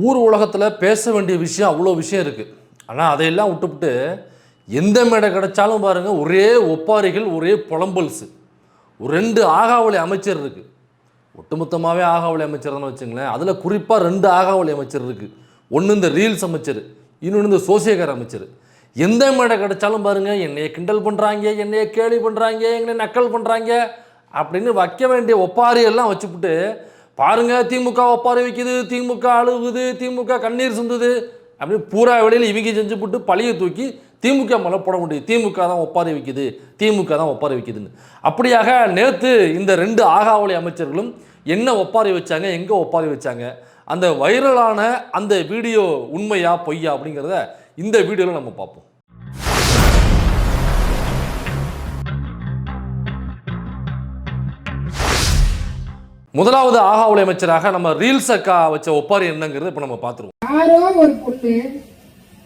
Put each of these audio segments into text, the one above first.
ஊர் உலகத்தில் பேச வேண்டிய விஷயம் அவ்வளோ விஷயம் இருக்குது. ஆனால் அதையெல்லாம் விட்டுவிட்டு எந்த மேடை கிடைச்சாலும் பாருங்கள், ஒரே ஒப்பாரிகள், ஒரே புலம்பல்ஸு. ஒரு 2 ஆகாவளி அமைச்சர் இருக்குது. ஒட்டுமொத்தமாகவே ஆகாவளி அமைச்சர் தானே வச்சுங்களேன். அதில் குறிப்பாக 2 ஆகாவளி அமைச்சர் இருக்குது. ஒன்று இந்த ரீல்ஸ் அமைச்சர், இன்னொன்று இந்த சோசியக்கார அமைச்சர். எந்த மேடை கிடைச்சாலும் பாருங்கள், என்னையை கிண்டல் பண்ணுறாங்க, என்னையை கேலி பண்ணுறாங்க, என்னை நக்கல் பண்ணுறாங்க அப்படின்னு வைக்க வேண்டிய ஒப்பாரியெல்லாம் வச்சுவிட்டு பாருங்க, திமுக ஒப்பாரி வைக்குது, திமுக அழுகுது, திமுக கண்ணீர் சிந்துது அப்படின்னு பூரா வேளையில் இவங்க செஞ்சு போட்டு பழியை தூக்கி திமுக மேலே போட முடியும். திமுக தான் ஒப்பாரி வைக்குது, திமுக தான் ஒப்பாரி வைக்குதுன்னு. அப்படியாக நேற்று இந்த 2 ஆகாவளி அமைச்சர்களும் என்ன ஒப்பாரி வச்சாங்க, எங்கே ஒப்பாரி வச்சாங்க, அந்த வைரலான அந்த வீடியோ உண்மையா பொய்யா அப்படிங்கிறத இந்த வீடியோவில் நம்ம பார்ப்போம். முதலாவது ஆகாவளி அமைச்சராக நம்ம ரீல்ஸ் அக்கா வச்ச ஒப்பாரி என்னங்கிறது இப்ப நம்ம பாத்துருவோம். யாரோ ஒரு பொண்ணு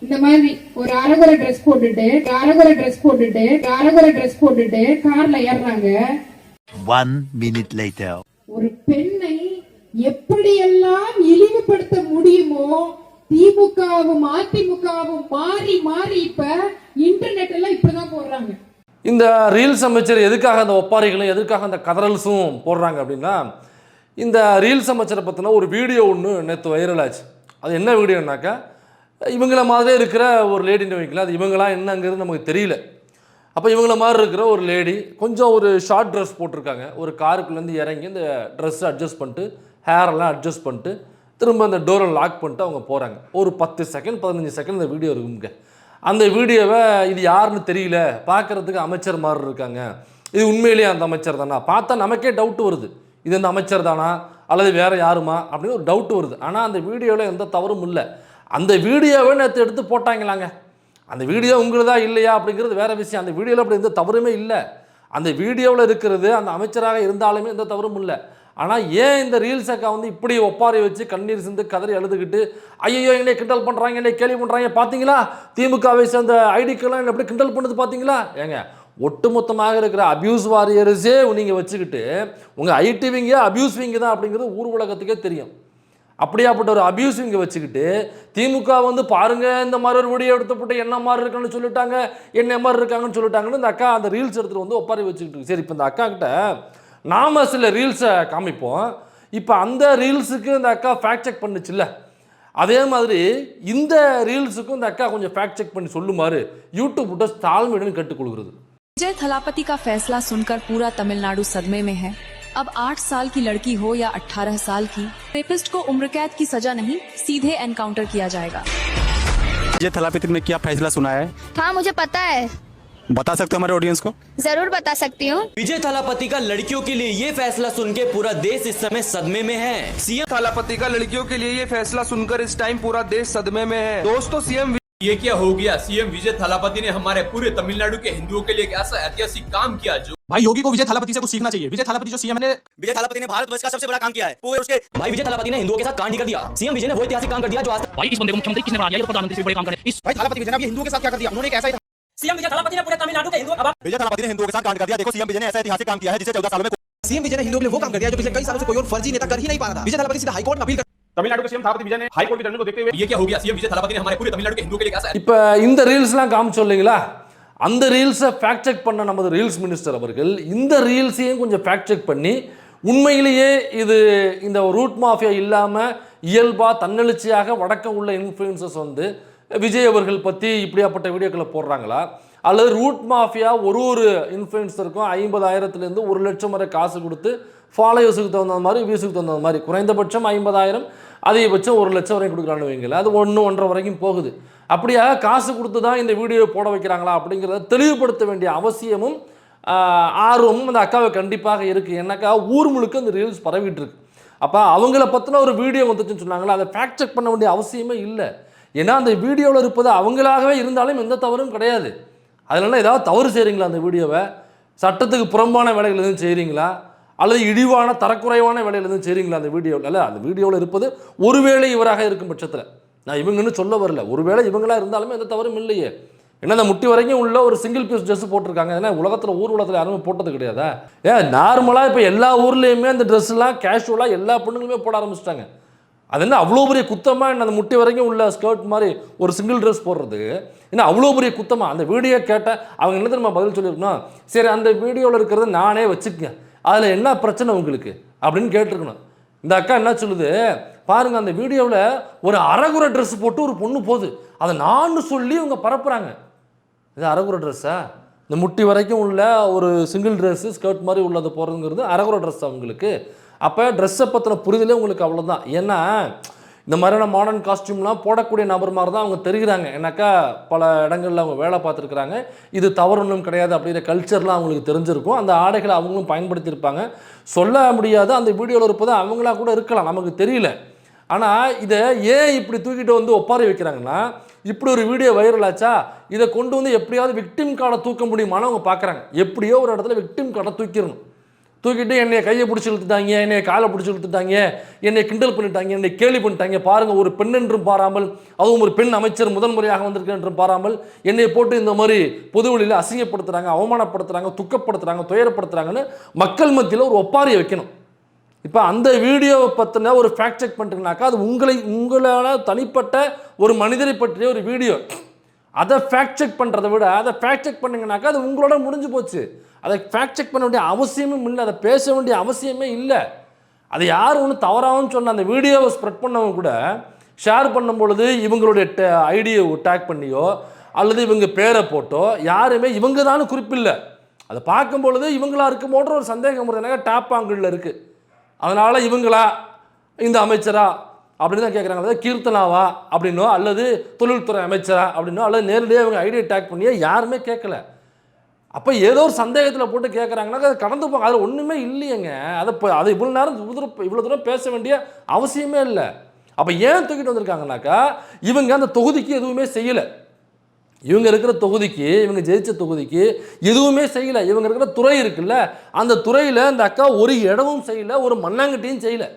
இந்த மாதிரி ஒரு அரகுர ட்ரெஸ் போட்டுட்டு கார்ல ஏறாங்க. 1 minute later. ஒரு பெண்ணை எப்படியெல்லாம் இழிவுபடுத்த முடியுமோ திமுகவும் அதிமுகவும் மாறி மாறி இப்ப இன்டர்நெட் எல்லாம் இப்படிதான் போடுறாங்க. இந்த ரீல்ஸ் அமைச்சர் எதுக்காக அந்த ஒப்பாரிகளும் எதுக்காக அந்த கதறல்ஸும் போடுறாங்க அப்படின்னா, இந்த ரீல்ஸ் அமைச்சரை பற்றின ஒரு வீடியோ ஒன்று நேற்று வைரல் ஆச்சு. அது என்ன வீடியோனாக்கா, இவங்கள மாதிரியே இருக்கிற ஒரு லேடின்னு வைக்கல, அது இவங்களாம் என்னங்கிறது நமக்கு தெரியல. அப்போ இவங்கள மாதிரி இருக்கிற ஒரு லேடி கொஞ்சம் ஒரு ஷார்ட் ட்ரெஸ் போட்டிருக்காங்க. ஒரு காருக்குள்ளேருந்து இறங்கி இந்த ட்ரெஸ்ஸை அட்ஜஸ்ட் பண்ணிட்டு, ஹேரெல்லாம் அட்ஜஸ்ட் பண்ணிட்டு, திரும்ப அந்த டோரை லாக் பண்ணிட்டு அவங்க போகிறாங்க. ஒரு 10 செகண்ட் 15 செகண்ட் இந்த வீடியோ இருக்குங்க. அந்த வீடியோவை இது யாருன்னு தெரியல, பார்க்குறதுக்கு அமைச்சர் மாதிரி இருக்காங்க, இது உண்மையிலேயே அந்த அமைச்சர் தானா, பார்த்தா நமக்கே டவுட் வருது, இது இந்த அமைச்சர் தானா அல்லது வேறு யாருமா அப்படின்னு ஒரு டவுட் வருது. ஆனால் அந்த வீடியோவில் எந்த தவறும் இல்லை. அந்த வீடியோவை நேற்று எடுத்து போட்டாங்களாங்க. அந்த வீடியோ உங்களுதா இல்லையா அப்படிங்கிறது வேறு விஷயம். அந்த வீடியோவில் அப்படி எந்த தவறுமே இல்லை. அந்த வீடியோவில் இருக்கிறது அந்த அமைச்சராக இருந்தாலுமே எந்த தவறும் இல்லை. ஆனால் ஏன் இந்த ரீல்ஸ் அக்கா இப்படி ஒப்பாரி வச்சு கண்ணீர் சிந்து கதறி அழுதுகிட்டு, ஐயோ என்னை கிண்டல் பண்ணுறாங்க, என்னை கேள்வி பண்ணுறாங்க, பார்த்தீங்களா திமுகவை சேர்ந்த ஐடிக்கெல்லாம் என்ன எப்படி கிண்டல் பண்ணுது பார்த்தீங்களா? ஏங்க, ஒட்டுமொத்தமாக இருக்கிற அபியூஸ் வாரியர்ஸே நீங்கள் வச்சுக்கிட்டு உங்கள் ஐடிவிங்க அபியூஸ்விங்க தான் அப்படிங்கிறது ஊர் உலகத்துக்கே தெரியும். அப்படியாப்பட்ட ஒரு அபியூஸ்விங்க வச்சுக்கிட்டு திமுக பாருங்கள் இந்த மாதிரி ஒரு வீடியோ எடுத்துப்பட்டு என்ன மாதிரி இருக்குன்னு சொல்லிட்டாங்க, என்ன மாதிரி இருக்காங்கன்னு சொல்லிட்டாங்கன்னு இந்த அக்கா அந்த ரீல்ஸ் எடுத்துகிட்டு ஒப்பாரி வச்சுக்கிட்டு. சரி, இப்போ இந்த அக்கா கிட்ட நாம சில ரீல்ஸை காமிப்போம். இப்போ அந்த ரீல்ஸுக்கு இந்த அக்கா ஃபேக்ட் செக் பண்ணுச்சுல்ல, அதே மாதிரி இந்த ரீல்ஸுக்கும் இந்த அக்கா கொஞ்சம் ஃபேக்ட் செக் பண்ணி சொல்லுமாறு யூடியூப் விட்ட தாழ்மையுடன் கேட்டுக்கொள்கிறது. विजय थलापति का फैसला सुनकर पूरा तमिलनाडु सदमे में है। अब 8 साल की लड़की हो या 18 साल की, रेपिस्ट को उम्र कैद की सजा नहीं, सीधे एनकाउंटर किया जाएगा। विजय थलापति ने क्या फैसला सुना है? हाँ, मुझे पता है। बता सकते हो हमारे ऑडियंस को? जरूर बता सकती हूँ। विजय थालापति का लड़कियों के लिए ये फैसला सुन के पूरा देश इस समय सदमे में है। सीएम थालापति का लड़कियों के लिए ये फैसला सुनकर इस टाइम पूरा देश सदमे में है। दोस्तों, सीएम ये क्या हो गया? सीएम विजय थालापति ने हमारे पूरे तमिलनाडु के हिंदुओं के लिए एक ऐसा ऐतिहासिक काम किया जो भाई योगी को विजय थालापति से कुछ सीखना चाहिए। विजय थालापति जो सीएम ने विजय थालापति ने भारतवर्ष का सबसे बड़ा काम किया है। पूरे उसके भाई विजय थालापति ने हिंदुओं के साथ कांड कर दिया। सीएम विजय ने वो ऐतिहासिक काम कर दिया जो आज तक भाई इस बंदे को मुख्यमंत्री किसने बना दिया? ये प्रधानमंत्री से बड़े काम करे। इस भाई थालापति विजय ने हिंदुओं के साथ क्या कर दिया? उन्होंने एक ऐसा सीएम विजय थालापति ने पूरे तमिलनाडु के हिंदुओं विजय थालापति ने हिंदुओं के साथ कांड कर दिया। देखो सीएम विजय ने ऐसा ऐतिहासिक काम किया है जिसे 14 सालों में सीएम विजय ने हिंदुओं के लिए वो काम कर दिया जो पिछले कई सालों से कोई और फर्जी नेता कर ही नहीं पा रहा था। विजय थालापति सीधा हाईकोर्ट में अपील तमिलनाडु के सीएम थालापति विजय ने हाईकोर्ट के निर्णय को देखते हुए ये क्या हो गया? सीएम विजय थालापति ने हमारे पूरे तमिलनाडु के हिंदुओं के लिए ऐसा இப்போ இந்த ரீல்ஸ்லாம் காமிச்சோம் இல்லைங்களா, அந்த ரீல்ஸை ஃபேக்ட் செக் பண்ண நமது ரீல்ஸ் மினிஸ்டர் அவர்கள் இந்த ரீல்ஸையும் கொஞ்சம் ஃபேக்ட் செக் பண்ணி உண்மையிலேயே இது இந்த ரூட் மாஃபியா இல்லாமல் இயல்பாக தன்னெழுச்சியாக வடக்கம் உள்ள இன்ஃப்ளூயன்சர்ஸ் விஜய் அவர்கள் பற்றி இப்படியாப்பட்ட வீடியோக்களை போடுறாங்களா, அல்லது ரூட் மாஃபியா ஒரு இன்ஃப்ளூயன்சருக்கும் 50,000 1 லட்சம் வரை காசு கொடுத்து ஃபாலோவர்ஸுக்கு தகுந்த மாதிரி வியூஸுக்கு தகுந்த மாதிரி குறைந்தபட்சம் 50,000 அதிகபட்சம் 1 லட்சம் வரைக்கும் கொடுக்குறான்னு வைங்கள, அது 1-1.5 வரைக்கும் போகுது. அப்படியாக காசு கொடுத்து தான் இந்த வீடியோ போட வைக்கிறாங்களா அப்படிங்கிறத தெளிவுபடுத்த வேண்டிய அவசியமும் ஆர்வமும் அந்த அக்காவை கண்டிப்பாக இருக்குது. என்னக்கா ஊர் முழுக்க இந்த ரீல்ஸ் பரவிட்டு இருக்கு. அப்போ அவங்கள பற்றின ஒரு வீடியோ வந்துச்சுன்னு சொன்னாங்களா, அதை ஃபேக்ட் செக் பண்ண வேண்டிய அவசியமே இல்லை. ஏன்னா அந்த வீடியோவில் இருப்பது அவங்களாகவே இருந்தாலும் எந்த தவறும் கிடையாது. அதனால ஏதாவது தவறு செய்கிறீங்களா, அந்த வீடியோவை சட்டத்துக்கு புறம்பான வேலைகள் எதுவும் செய்கிறீங்களா, அல்லது இழிவான தரக்குறைவான வேலையில் எதுவும் செய்கிறீங்களா அந்த வீடியோவில்? இல்லை, அந்த வீடியோவில் இருப்பது ஒருவேளை இவராக இருக்கும் பட்சத்தில், நான் இவங்கன்னு சொல்ல வரல, ஒருவேளை இவங்களாக இருந்தாலுமே எந்த தவறும் இல்லையே. ஏன்னா அந்த முட்டி வரைக்கும் உள்ள ஒரு சிங்கிள் பீஸ் ட்ரெஸ் போட்டிருக்காங்க. ஏன்னா உலகத்தில் ஊர் உலகத்தில் யாருமே போட்டது கிடையாதா? நார்மலாக இப்போ எல்லா ஊர்லேயுமே அந்த ட்ரெஸ்லாம் கேஷுவலாக எல்லா பொண்ணுங்களுமே போட ஆரம்பிச்சிட்டாங்க. அது என்ன அவ்வளோ பெரிய குத்தமாக என்ன அந்த முட்டி வரைக்கும் உள்ள ஸ்கர்ட் மாதிரி ஒரு சிங்கிள் ட்ரெஸ் போடுறது என்ன அவ்வளோ பெரிய குத்தமாக? அந்த வீடியோ கேட்ட அவங்க என்ன தெரியுமா பதில் சொல்லியிருக்கணும், சரி அந்த வீடியோவில் இருக்கிறத நானே வச்சுக்கங்க, அதில் என்ன பிரச்சனை உங்களுக்கு அப்படின்னு கேட்டிருக்கணும். இந்த அக்கா என்ன சொல்லுது பாருங்கள், அந்த வீடியோவில் ஒரு அரைகுறை ட்ரெஸ் போட்டு ஒரு பொண்ணு போகுது, அதை நான் சொல்லி இவங்க பரப்புகிறாங்க. இது அரைகுறை ட்ரெஸ்ஸா? இந்த முட்டி வரைக்கும் உள்ள ஒரு சிங்கிள் ட்ரெஸ்ஸு ஸ்கர்ட் மாதிரி உள்ளது போகிறதுங்கிறது அரைகுறை ட்ரெஸ் அவங்களுக்கு. அப்போ ட்ரெஸ்ஸை பற்றின புரிதலே உங்களுக்கு அவ்வளோதான். ஏன்னா இந்த மாதிரியான மாடர்ன் காஸ்டியூம்லாம் போடக்கூடிய நபர் மாதிரி தான் அவங்க தெரிகிறாங்க. ஏன்னாக்கா பல இடங்களில் அவங்க வேலை பார்த்துருக்குறாங்க. இது தவறு ஒன்றும் கிடையாது அப்படிங்கிற கல்ச்சர்லாம் அவங்களுக்கு தெரிஞ்சிருக்கும். அந்த ஆடைகளை அவங்களும் பயன்படுத்தியிருப்பாங்க. சொல்ல முடியாது, அந்த வீடியோவில் இருப்பது அவங்களா கூட இருக்கலாம், நமக்கு தெரியல. ஆனால் இதை ஏன் இப்படி தூக்கிட்டு வந்து ஒப்பாரி வைக்கிறாங்கன்னா, இப்படி ஒரு வீடியோ வைரல் ஆச்சா, இதை கொண்டு வந்து எப்படியாவது விக்டிம் கார்டை தூக்க முடியுமான்னு அவங்க பார்க்குறாங்க. எப்படியோ ஒரு இடத்துல விக்டிம் கார்டை தூக்கிடணும். தூக்கிட்டு என்னை கையை பிடிச்சி இழுத்துட்டாங்க, என்னை காலை பிடிச்சி இழுத்துட்டாங்க, என்னை கிண்டல் பண்ணிட்டாங்க, என்னை கேலி பண்ணிட்டாங்க, பாருங்கள் ஒரு பெண் என்றும் பாராமல், அதுவும் ஒரு பெண் அமைச்சர் முதல் முறையாக வந்திருக்கேன் என்றும் பாராமல் என்னை போட்டு இந்த மாதிரி பொதுவெளியில் அசிங்கப்படுத்துகிறாங்க, அவமானப்படுத்துகிறாங்க, துக்கப்படுத்துகிறாங்க, துயரப்படுத்துகிறாங்கன்னு மக்கள் மத்தியில் ஒரு ஒப்பாரியை வைக்கணும். இப்போ அந்த வீடியோவை பற்றின ஒரு ஃபேக்ட் செக் பண்ணிட்டுனாக்கா அது உங்களால் தனிப்பட்ட ஒரு மனிதரை பற்றிய ஒரு வீடியோ. அதை ஃபேக்ட் செக் பண்ணுறதை விட அதை ஃபேக்ட் செக் பண்ணிங்கனாக்கா அது உங்களோட முடிஞ்சு போச்சு. அதை ஃபேக்ட் செக் பண்ண வேண்டிய அவசியமும் இல்லை, அதை பேச வேண்டிய அவசியமே இல்லை. அதை யார் ஒன்று தவறாகவும் சொன்ன அந்த வீடியோவை ஸ்ப்ரெட் பண்ணவங்க கூட ஷேர் பண்ணும் பொழுது இவங்களுடைய ஐடியை டேக் பண்ணியோ அல்லது இவங்க பேரை போட்டோ யாருமே இவங்க தான் குறிப்பில்லை. அதை பார்க்கும் பொழுது இவங்களா இருக்குமோன்ற ஒரு சந்தேகம் வருதுனாக்கா டாப் ஆங்கிளில் இருக்குது. அதனால் இவங்களா இந்த அமைச்சரா அப்படின்னு தான் கேட்குறாங்க. அதாவது கீர்த்தனாவா அப்படின்னோ அல்லது தொழில்துறை அமைச்சரா அப்படின்னோ அல்லது நேரடியாக இவங்க ஐடியா டேக் பண்ணியே யாருமே கேட்கல. அப்போ ஏதோ ஒரு சந்தேகத்தில் போட்டு கேட்குறாங்கன்னா அதை கடந்து போங்க, அதில் ஒன்றுமே இல்லையேங்க. அதை இவ்வளோ நேரம் இவ்வளோ தூரம் பேச வேண்டிய அவசியமே இல்லை. அப்போ ஏன் தூக்கிட்டு வந்திருக்காங்கனாக்கா இவங்க அந்த தொகுதிக்கு எதுவுமே செய்யலை. இவங்க இருக்கிற தொகுதிக்கு, இவங்க ஜெயிச்ச தொகுதிக்கு எதுவுமே செய்யலை. இவங்க இருக்கிற துறை இருக்குல்ல, அந்த துறையில் அந்த அக்கா ஒரு இடமும் செய்யலை, ஒரு மண்ணாங்கட்டியும் செய்யலை.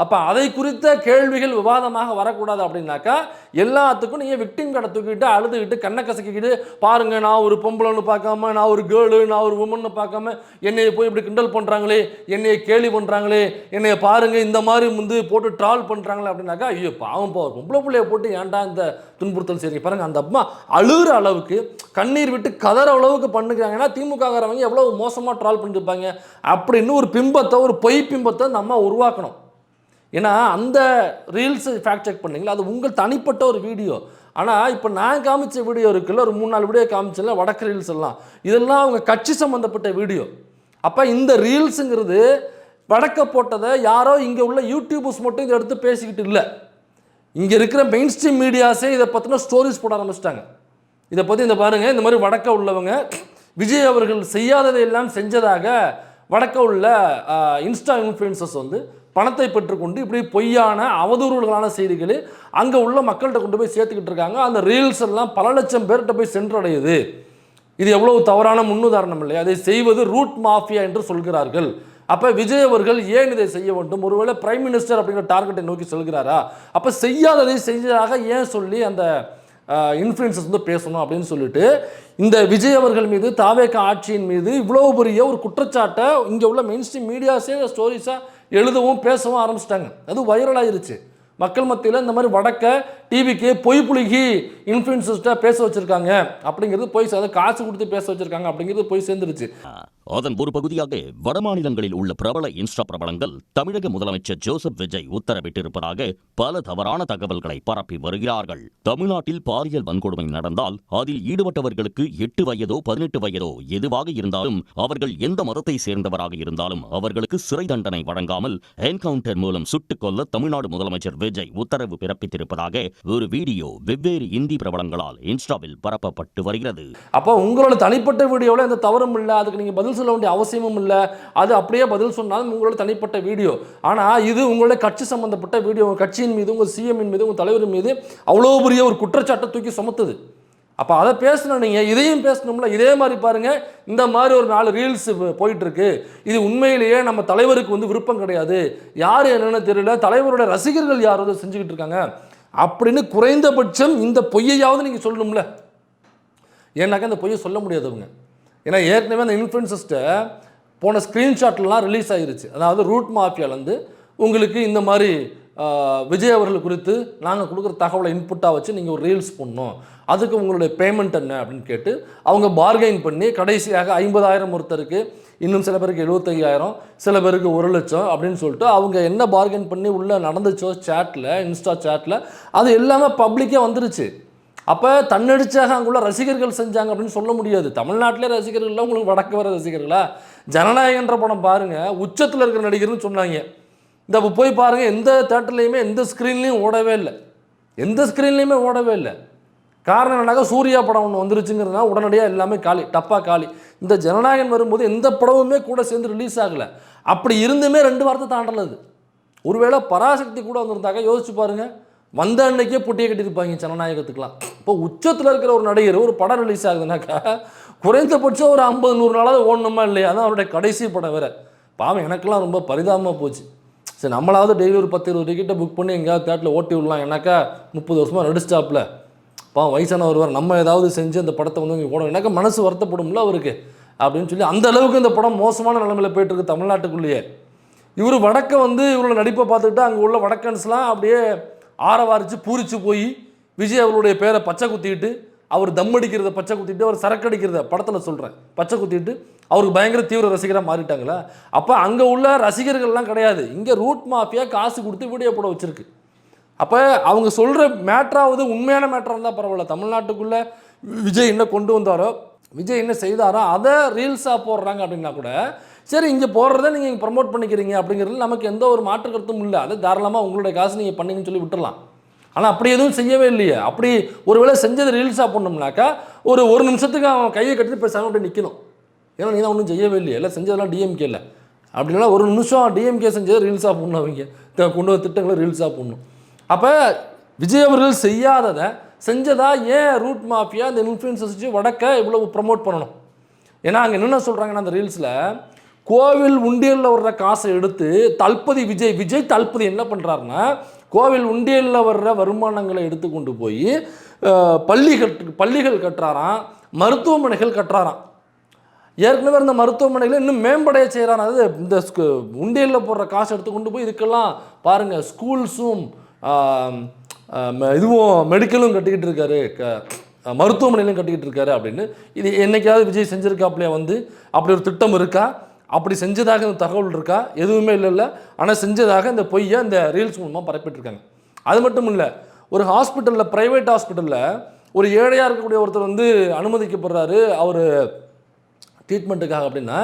அப்போ அதை குறித்த கேள்விகள் விவாதமாக வரக்கூடாது அப்படின்னாக்கா எல்லாத்துக்கும் நீங்கள் விக்டிம் கார்டை தூக்கிட்டு அழுதுகிட்டு கண்ணை கசக்கிக்கிட்டு பாருங்கள், நான் ஒரு பொம்பளைன்னு பார்க்காம, நான் ஒரு கேர்ளு, நான் ஒரு உமன்னு பார்க்காம என்னையை போய் இப்படி கிண்டல் பண்ணுறாங்களே, என்னையை கேலி பண்ணுறாங்களே, என்னையை பாருங்கள் இந்த மாதிரி போட்டு ட்ரால் பண்ணுறாங்களே அப்படின்னாக்கா ஐயோ பாவம் போ, பொம்பளை பிள்ளையை போட்டு ஏன்டா இந்த துன்புறுத்தல் சரி பாருங்கள். அந்த அம்மா அழுகிற அளவுக்கு கண்ணீர் விட்டு கதற அளவுக்கு பண்ணுறாங்கன்னா திமுககாரவங்க எவ்வளோ மோசமாக ட்ரால் பண்ணிருப்பாங்க அப்படின்னு ஒரு பிம்பத்தை, ஒரு பொய் பிம்பத்தை அந்த அம்மா உருவாக்கணும். ஏன்னா அந்த ரீல்ஸ் ஃபேக்ட் செக் பண்ணிங்களா, அது உங்கள் தனிப்பட்ட ஒரு வீடியோ. ஆனால் இப்போ நான் காமிச்ச வீடியோ இருக்குல்ல, ஒரு 3-4 வீடியோ காமிச்சல வடக்கு ரீல்ஸ் எல்லாம், இதெல்லாம் அவங்க கட்சி சம்மந்தப்பட்ட வீடியோ. அப்போ இந்த ரீல்ஸுங்கிறது வடக்க போட்டதை யாரோ இங்கே உள்ள யூடியூபர்ஸ் மட்டும் இதை எடுத்து பேசிக்கிட்டு இல்லை, இங்கே இருக்கிற மெயின் ஸ்ட்ரீம் மீடியாஸே இதை பற்றின ஸ்டோரிஸ் போட ஆரம்பிச்சிட்டாங்க. இதை பற்றி இந்த பாருங்கள், இந்த மாதிரி வடக்க உள்ளவங்க விஜய் அவர்கள் செய்யாததை எல்லாம் செஞ்சதாக வடக்க உள்ள இன்ஸ்டா இன்ஃப்ளூயன்சர்ஸ் பணத்தை பெற்றுக்கொண்டு இப்படி பொய்யான அவதூறுகளான செய்திகளை அங்கே உள்ள மக்கள்கிட்ட கொண்டு போய் சேர்த்துக்கிட்டு இருக்காங்க. அந்த ரீல்ஸ் எல்லாம் பல லட்சம் பேர்கிட்ட போய் சென்றடையுது. இது எவ்வளவு தவறான முன்னுதாரணம் இல்லை? அதை செய்வது ரூட் மாஃபியா என்று சொல்கிறார்கள். அப்போ விஜய் அவர்கள் ஏன் இதை செய்ய வேண்டும்? ஒருவேளை பிரைம் மினிஸ்டர் அப்படிங்கிற டார்கெட்டை நோக்கி சொல்கிறாரா? அப்போ செய்யாததை செஞ்சதாக ஏன் சொல்லி அந்த இன்ஃப்ளூயன்சர்ஸ் பேசணும் அப்படின்னு சொல்லிட்டு இந்த விஜய் அவர்கள் மீது, தாவேக ஆட்சியின் மீது இவ்வளோ பெரிய ஒரு குற்றச்சாட்டை இங்கே உள்ள மெயின் ஸ்ட்ரீம் மீடியாஸே ஸ்டோரிஸாக எழுதவும் பேசவும் ஆரம்பிச்சிட்டாங்க. அது வைரல் ஆயிருச்சு மக்கள் மத்தியில். இந்த மாதிரி வடக்க டிவிக்கு பொய் புலிகி இன்ஃப்ளூயன்சர்ஸ்ட்டாக பேச வச்சுருக்காங்க அப்படிங்கிறது போய், அதை காசு கொடுத்து பேச வச்சுருக்காங்க அப்படிங்கிறது போய் சேர்ந்துருச்சு. அதன் ஒரு பகுதியாக வடமாநிலங்களில் உள்ள பிரபல இன்ஸ்டா பிரபலங்கள் தமிழக முதலமைச்சர் ஜோசப் விஜய் உத்தரவிட்டிருப்பதாக பல தவறான தகவல்களை பரப்பி வருகிறார்கள். தமிழ்நாட்டில் பாலியல் வன்கொடுமை நடந்தால் அதில் ஈடுபட்டவர்களுக்கு 8 வயதோ 18 வயதோ எதுவாக இருந்தாலும், அவர்கள் எந்த மதத்தை சேர்ந்தவராக இருந்தாலும் அவர்களுக்கு சிறை தண்டனை வழங்காமல் என்கவுண்டர் மூலம் சுட்டுக் கொல்ல தமிழ்நாடு முதலமைச்சர் விஜய் உத்தரவு பிறப்பித்திருப்பதாக ஒரு வீடியோ வெவ்வேறு இந்தி பிரபலங்களால் இன்ஸ்டாவில் பரப்பப்பட்டு வருகிறது. அப்போ உங்களோட தனிப்பட்ட வீடியோவில் எந்த தவறும் இல்லை, அதுக்கு நீங்கள் பதில் சொல்ல வேண்டிய அவசியமும் இல்லை. அது அப்படியே பதில் சொன்னாலும் உங்களோட தனிப்பட்ட வீடியோ. ஆனால் இது உங்களுடைய கட்சி சம்பந்தப்பட்ட வீடியோ. உங்கள் கட்சியின் மீது, உங்கள் சிஎம்மின் மீது, உங்கள் தலைவரின் மீது அவ்வளோ பெரிய ஒரு குற்றச்சாட்டை தூக்கி சுமத்துது. அப்போ அதை பேசணும், நீங்கள் இதையும் பேசணும்ல. இதே மாதிரி பாருங்கள், இந்த மாதிரி ஒரு 4 ரீல்ஸ் போயிட்டுருக்கு. இது உண்மையிலேயே நம்ம தலைவருக்கு விருப்பம் கிடையாது, யார் என்னென்னு தெரியல, தலைவரோட ரசிகர்கள் யாரோ செஞ்சுக்கிட்டு இருக்காங்க அப்படின்னு குறைந்தபட்சம் இந்த பொய்யையாவது நீங்கள் சொல்லணும்ல. ஏன்னாக்கா இந்த பொய்யை சொல்ல முடியாதவங்க. ஏன்னா ஏற்கனவே அந்த இன்ஃப்ளூயன்சர்ஸ்ட்டை போன ஸ்க்ரீன்ஷாட்லாம் ரிலீஸ் ஆகிருச்சு. அதாவது ரூட் மாஃபியாலேருந்து உங்களுக்கு இந்த மாதிரி விஜய் அவர்கள் குறித்து நாங்கள் கொடுக்குற தகவலை இன்புட்டாக வச்சு நீங்கள் ஒரு ரீல்ஸ் பண்ணணும், அதுக்கு உங்களுடைய பேமெண்ட் என்ன அப்படின்னு கேட்டு அவங்க பார்கெயின் பண்ணி கடைசியாக 50,000 ஒருத்தருக்கு, இன்னும் சில பேருக்கு 75,000, சில பேருக்கு 1,00,000 அப்படின்னு சொல்லிட்டு அவங்க என்ன பார்கெயின் பண்ணி உள்ளே நடந்துச்சோ சேட்டில், இன்ஸ்டா சேட்டில், அது எல்லாமே பப்ளிக்காக வந்துருச்சு. அப்போ தன்னடிச்சாக அங்குள்ள ரசிகர்கள் செஞ்சாங்க அப்படின்னு சொல்ல முடியாது. தமிழ்நாட்டிலே ரசிகர்கள் உங்களுக்கு வடக்கு வர ரசிகர்களா? ஜனநாயகன்ற படம் பாருங்கள், உச்சத்தில் இருக்கிற நடிகர்னு சொன்னாங்க. இந்த போய் பாருங்கள், எந்த தேட்டர்லேயுமே எந்த ஸ்க்ரீன்லேயும் ஓடவே இல்லை, எந்த ஸ்க்ரீன்லேயுமே ஓடவே இல்லை. காரணம் என்னன்னாக்கா சூர்யா படம் ஒன்று வந்துருச்சுங்கிறதுனால உடனடியாக எல்லாமே காலி, டப்பா காலி. இந்த ஜனநாயகன் வரும்போது எந்த படமுமே கூட சேர்ந்து ரிலீஸ் ஆகலை. அப்படி இருந்துமே 2 வாரத்தை தாண்டலது. ஒருவேளை பராசக்தி கூட வந்திருந்தாக்க யோசிச்சு பாருங்கள், வந்த அன்னைக்கே புட்டியை கட்டியிருப்பாங்க ஜனநாயகத்துக்கெலாம். இப்போ உச்சத்தில் இருக்கிற ஒரு நடிகர் ஒரு படம் ரிலீஸ் ஆகுதுனாக்கா குறைந்தபட்சம் ஒரு 50-100 நாளாவது ஓடணுமா இல்லையா? அதான் அவருடைய கடைசி படம் வேறு. பாவம், எனக்கெல்லாம் ரொம்ப பரிதாபமாக போச்சு. சரி, நம்மளாவது டெய்லி ஒரு 10-20 டிக்கெட்டை புக் பண்ணி எங்கேயாவது தேட்டரில் ஓட்டி விடலாம். ஏன்னாக்கா 30 வருஷமாக நடிஸ்டாப்பில் பாவம் வயசானவர் வருவார், நம்ம ஏதாவது செஞ்சு அந்த படத்தை வந்து இங்கே ஓடணும், எனக்கு மனசு வருத்தப்படும்ல அவருக்கு அப்படின்னு சொல்லி அந்த அளவுக்கு இந்த படம் மோசமான நிலைமையில் போயிட்டுருக்கு தமிழ்நாட்டுக்குள்ளேயே. இவர் வடக்கை வந்து இவரோட நடிப்பை பார்த்துக்கிட்டு அங்கே உள்ள வடக்கன்ஸ்லாம் அப்படியே ஆரவாரித்து பூரிச்சு போய் விஜய் அவருடைய பேரை பச்சை குத்திக்கிட்டு, அவர் தம் அடிக்கிறத பச்சை குத்திட்டு, அவர் சரக்கு அடிக்கிறத படத்தில் சொல்கிறேன் பச்சை குத்திட்டு அவருக்கு பயங்கர தீவிர ரசிகராக மாறிட்டாங்களா? அப்போ அங்கே உள்ள ரசிகர்கள்லாம் கிடையாது, இங்கே ரூட் மாஃபியா காசு கொடுத்து வீடியோ போட வச்சுருக்கு. அப்போ அவங்க சொல்கிற மேட்ராவது உண்மையான மேட்ராக இருந்தால் பரவாயில்ல. தமிழ்நாட்டுக்குள்ளே விஜய் என்ன கொண்டு வந்தாரோ, விஜய் என்ன செய்தாரோ அதை ரீல்ஸாக போடுறாங்க அப்படின்னா கூட சரி, இங்கே போடுறத நீங்கள் இங்கே ப்ரமோட் பண்ணிக்கிறீங்க அப்படிங்கிறது நமக்கு எந்த ஒரு மாற்று கருத்தும் இல்லை. அது தாராளமாக உங்களுடைய காசு நீங்கள் பண்ணிங்கன்னு சொல்லி விட்டுடலாம். ஆனால் அப்படி எதுவும் செய்யவே இல்லையே. அப்படி ஒருவேளை செஞ்சது ரீல்ஸாக பண்ணோம்னாக்கா ஒரு நிமிஷத்துக்கு அவன் கையை கட்டிட்டு பேசாமல் அப்படி நிற்கணும். ஏன்னா நீ தான் ஒன்றும் செய்யவே இல்லையே, எல்லாம் செஞ்சதெல்லாம் டிஎம்கே இல்லை. அப்படின்னா ஒரு நிமிஷம் டிஎம்கே செஞ்சதை ரீல்ஸாக போடணும், அவங்க கொண்டு வர திட்டங்களை ரீல்ஸாக போடணும். அப்போ விஜய் அவர்கள் செய்யாததை செஞ்சதா ஏன் ரூட் மாஃபியா இந்த இன்ஃப்ளூயன்சர்ஸ் வச்சு வடக்க இவ்வளவு ப்ரமோட் பண்ணணும்? ஏன்னா அங்கே என்னென்ன சொல்கிறாங்கன்னா அந்த ரீல்ஸில் கோவில் உண்டியலில் வர்ற காசை எடுத்து தளபதி விஜய் தளபதி என்ன பண்ணுறாருன்னா கோவில் உண்டியலில் வர்ற வருமானங்களை எடுத்து கொண்டு போய் பள்ளிகள் கட்டுறாராம், மருத்துவமனைகள் கட்டுறாராம். ஏற்கனவே இந்த மருத்துவமனைகளை இன்னும் மேம்படைய செய்கிறான். அது இந்த உண்டியலில் போடுற காசு எடுத்து கொண்டு போய் இதுக்கெல்லாம் பாருங்கள் ஸ்கூல்ஸும் இதுவும் மெடிக்கலும் கட்டிக்கிட்டு இருக்காரு, மருத்துவமனையிலும் கட்டிக்கிட்டு இருக்காரு அப்படின்னு. இது என்னைக்காவது விஜய் செஞ்சுருக்காப்லையா? வந்து அப்படி ஒரு திட்டம் இருக்கா? அப்படி செஞ்சதாக இந்த தகவல் இருக்கா? எதுவுமே இல்லை. ஆனால் செஞ்சதாக இந்த பொய்யை இந்த ரீல்ஸ் மூலமாக பரப்பிட்டுருக்காங்க. அது மட்டும் இல்லை, ஒரு ஹாஸ்பிட்டலில், ப்ரைவேட் ஹாஸ்பிட்டலில் ஒரு ஏழையாக இருக்கக்கூடிய ஒருத்தர் வந்து அனுமதிக்கப்படுறாரு அவர் ட்ரீட்மெண்ட்டுக்காக. அப்படின்னா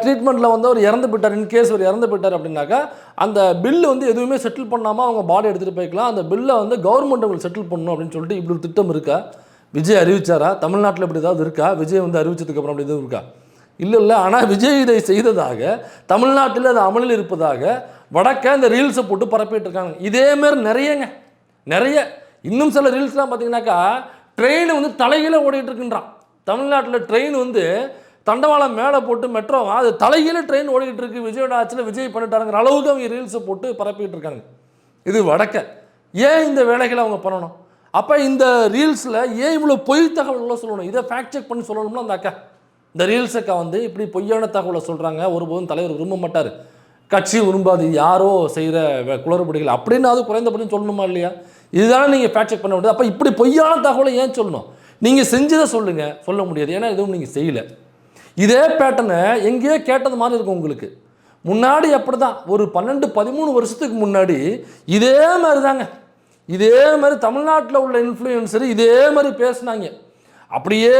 ட்ரீட்மெண்ட்டில் வந்து அவர் இறந்து போயிட்டார், இன்கேஸ் அவர் இறந்து போயிட்டார் அப்படின்னாக்கா அந்த பில்லு வந்து எதுவுமே செட்டில் பண்ணாமல் அவங்க பாடி எடுத்துகிட்டு போய்க்கலாம். அந்த பில்லை வந்து கவர்மெண்ட் அவங்களுக்கு செட்டில் பண்ணணும் அப்படின்னு சொல்லிட்டு இப்படி ஒரு திட்டம் இருக்கா? விஜய் அறிவிச்சாரா? தமிழ்நாட்டில் இப்படி ஏதாவது இருக்கா? விஜய் வந்து அறிவிச்சதுக்கப்புறம் அப்படி எதுவும் இருக்கா? இல்லை. ஆனால் விஜய் இதை செய்ததாக, தமிழ்நாட்டில் அது அமலில் இருப்பதாக வடக்க இந்த ரீல்ஸை போட்டு பரப்பிட்டு இருக்காங்க. இதேமாரி நிறைய இன்னும் சில ரீல்ஸ்லாம் பார்த்தீங்கன்னாக்கா ட்ரெயின் வந்து தலைகீழ ஓடிட்டு இருக்குன்றான். தமிழ்நாட்டில் ட்ரெயின் வந்து தண்டவாளம் மேலே போட்டு மெட்ரோ அது தலைகீழ ட்ரெயின் ஓடிக்கிட்டு இருக்கு, விஜயோட ஆட்சியில் விஜய் பண்ணிட்டாருங்கிற அளவுக்கு அவங்க ரீல்ஸை போட்டு பரப்பிட்டு இருக்காங்க. இது வடக்க. ஏன் இந்த வேலைகளை அவங்க பண்ணணும்? அப்போ இந்த ரீல்ஸில் ஏன் இவ்வளோ பொய் தகவல்களை சொல்லணும்? இதை ஃபேக்ட் செக் பண்ணி சொல்லணும்னா அந்த அக்கா, இந்த ரீல்ஸ் அக்கா வந்து இப்படி பொய்யான தகவலை சொல்கிறாங்க, ஒருபோதும் தலைவர் விரும்ப மாட்டார், கட்சி விரும்பாது, யாரோ செய்கிற குளறுபடிகள் அப்படின்னு அது குறைந்தபடியும் சொல்லணுமா இல்லையா? இதுதானே நீங்கள் ஃபேக்ட் செக் பண்ண முடியாது. அப்போ இப்படி பொய்யான தகவலை ஏன் சொல்லணும்? நீங்கள் செஞ்சதை சொல்லுங்கள், சொல்ல முடியாது, ஏன்னா எதுவும் நீங்கள் செய்யலை. இதே பேட்டர்னை எங்கேயோ கேட்டது மாதிரி இருக்கும் உங்களுக்கு. முன்னாடி அப்படி தான் ஒரு 12-13 வருஷத்துக்கு முன்னாடி இதே மாதிரி தாங்க, இதே மாதிரி தமிழ்நாட்டில் உள்ள இன்ஃப்ளூயன்சர் இதே மாதிரி பேசினாங்க. அப்படியே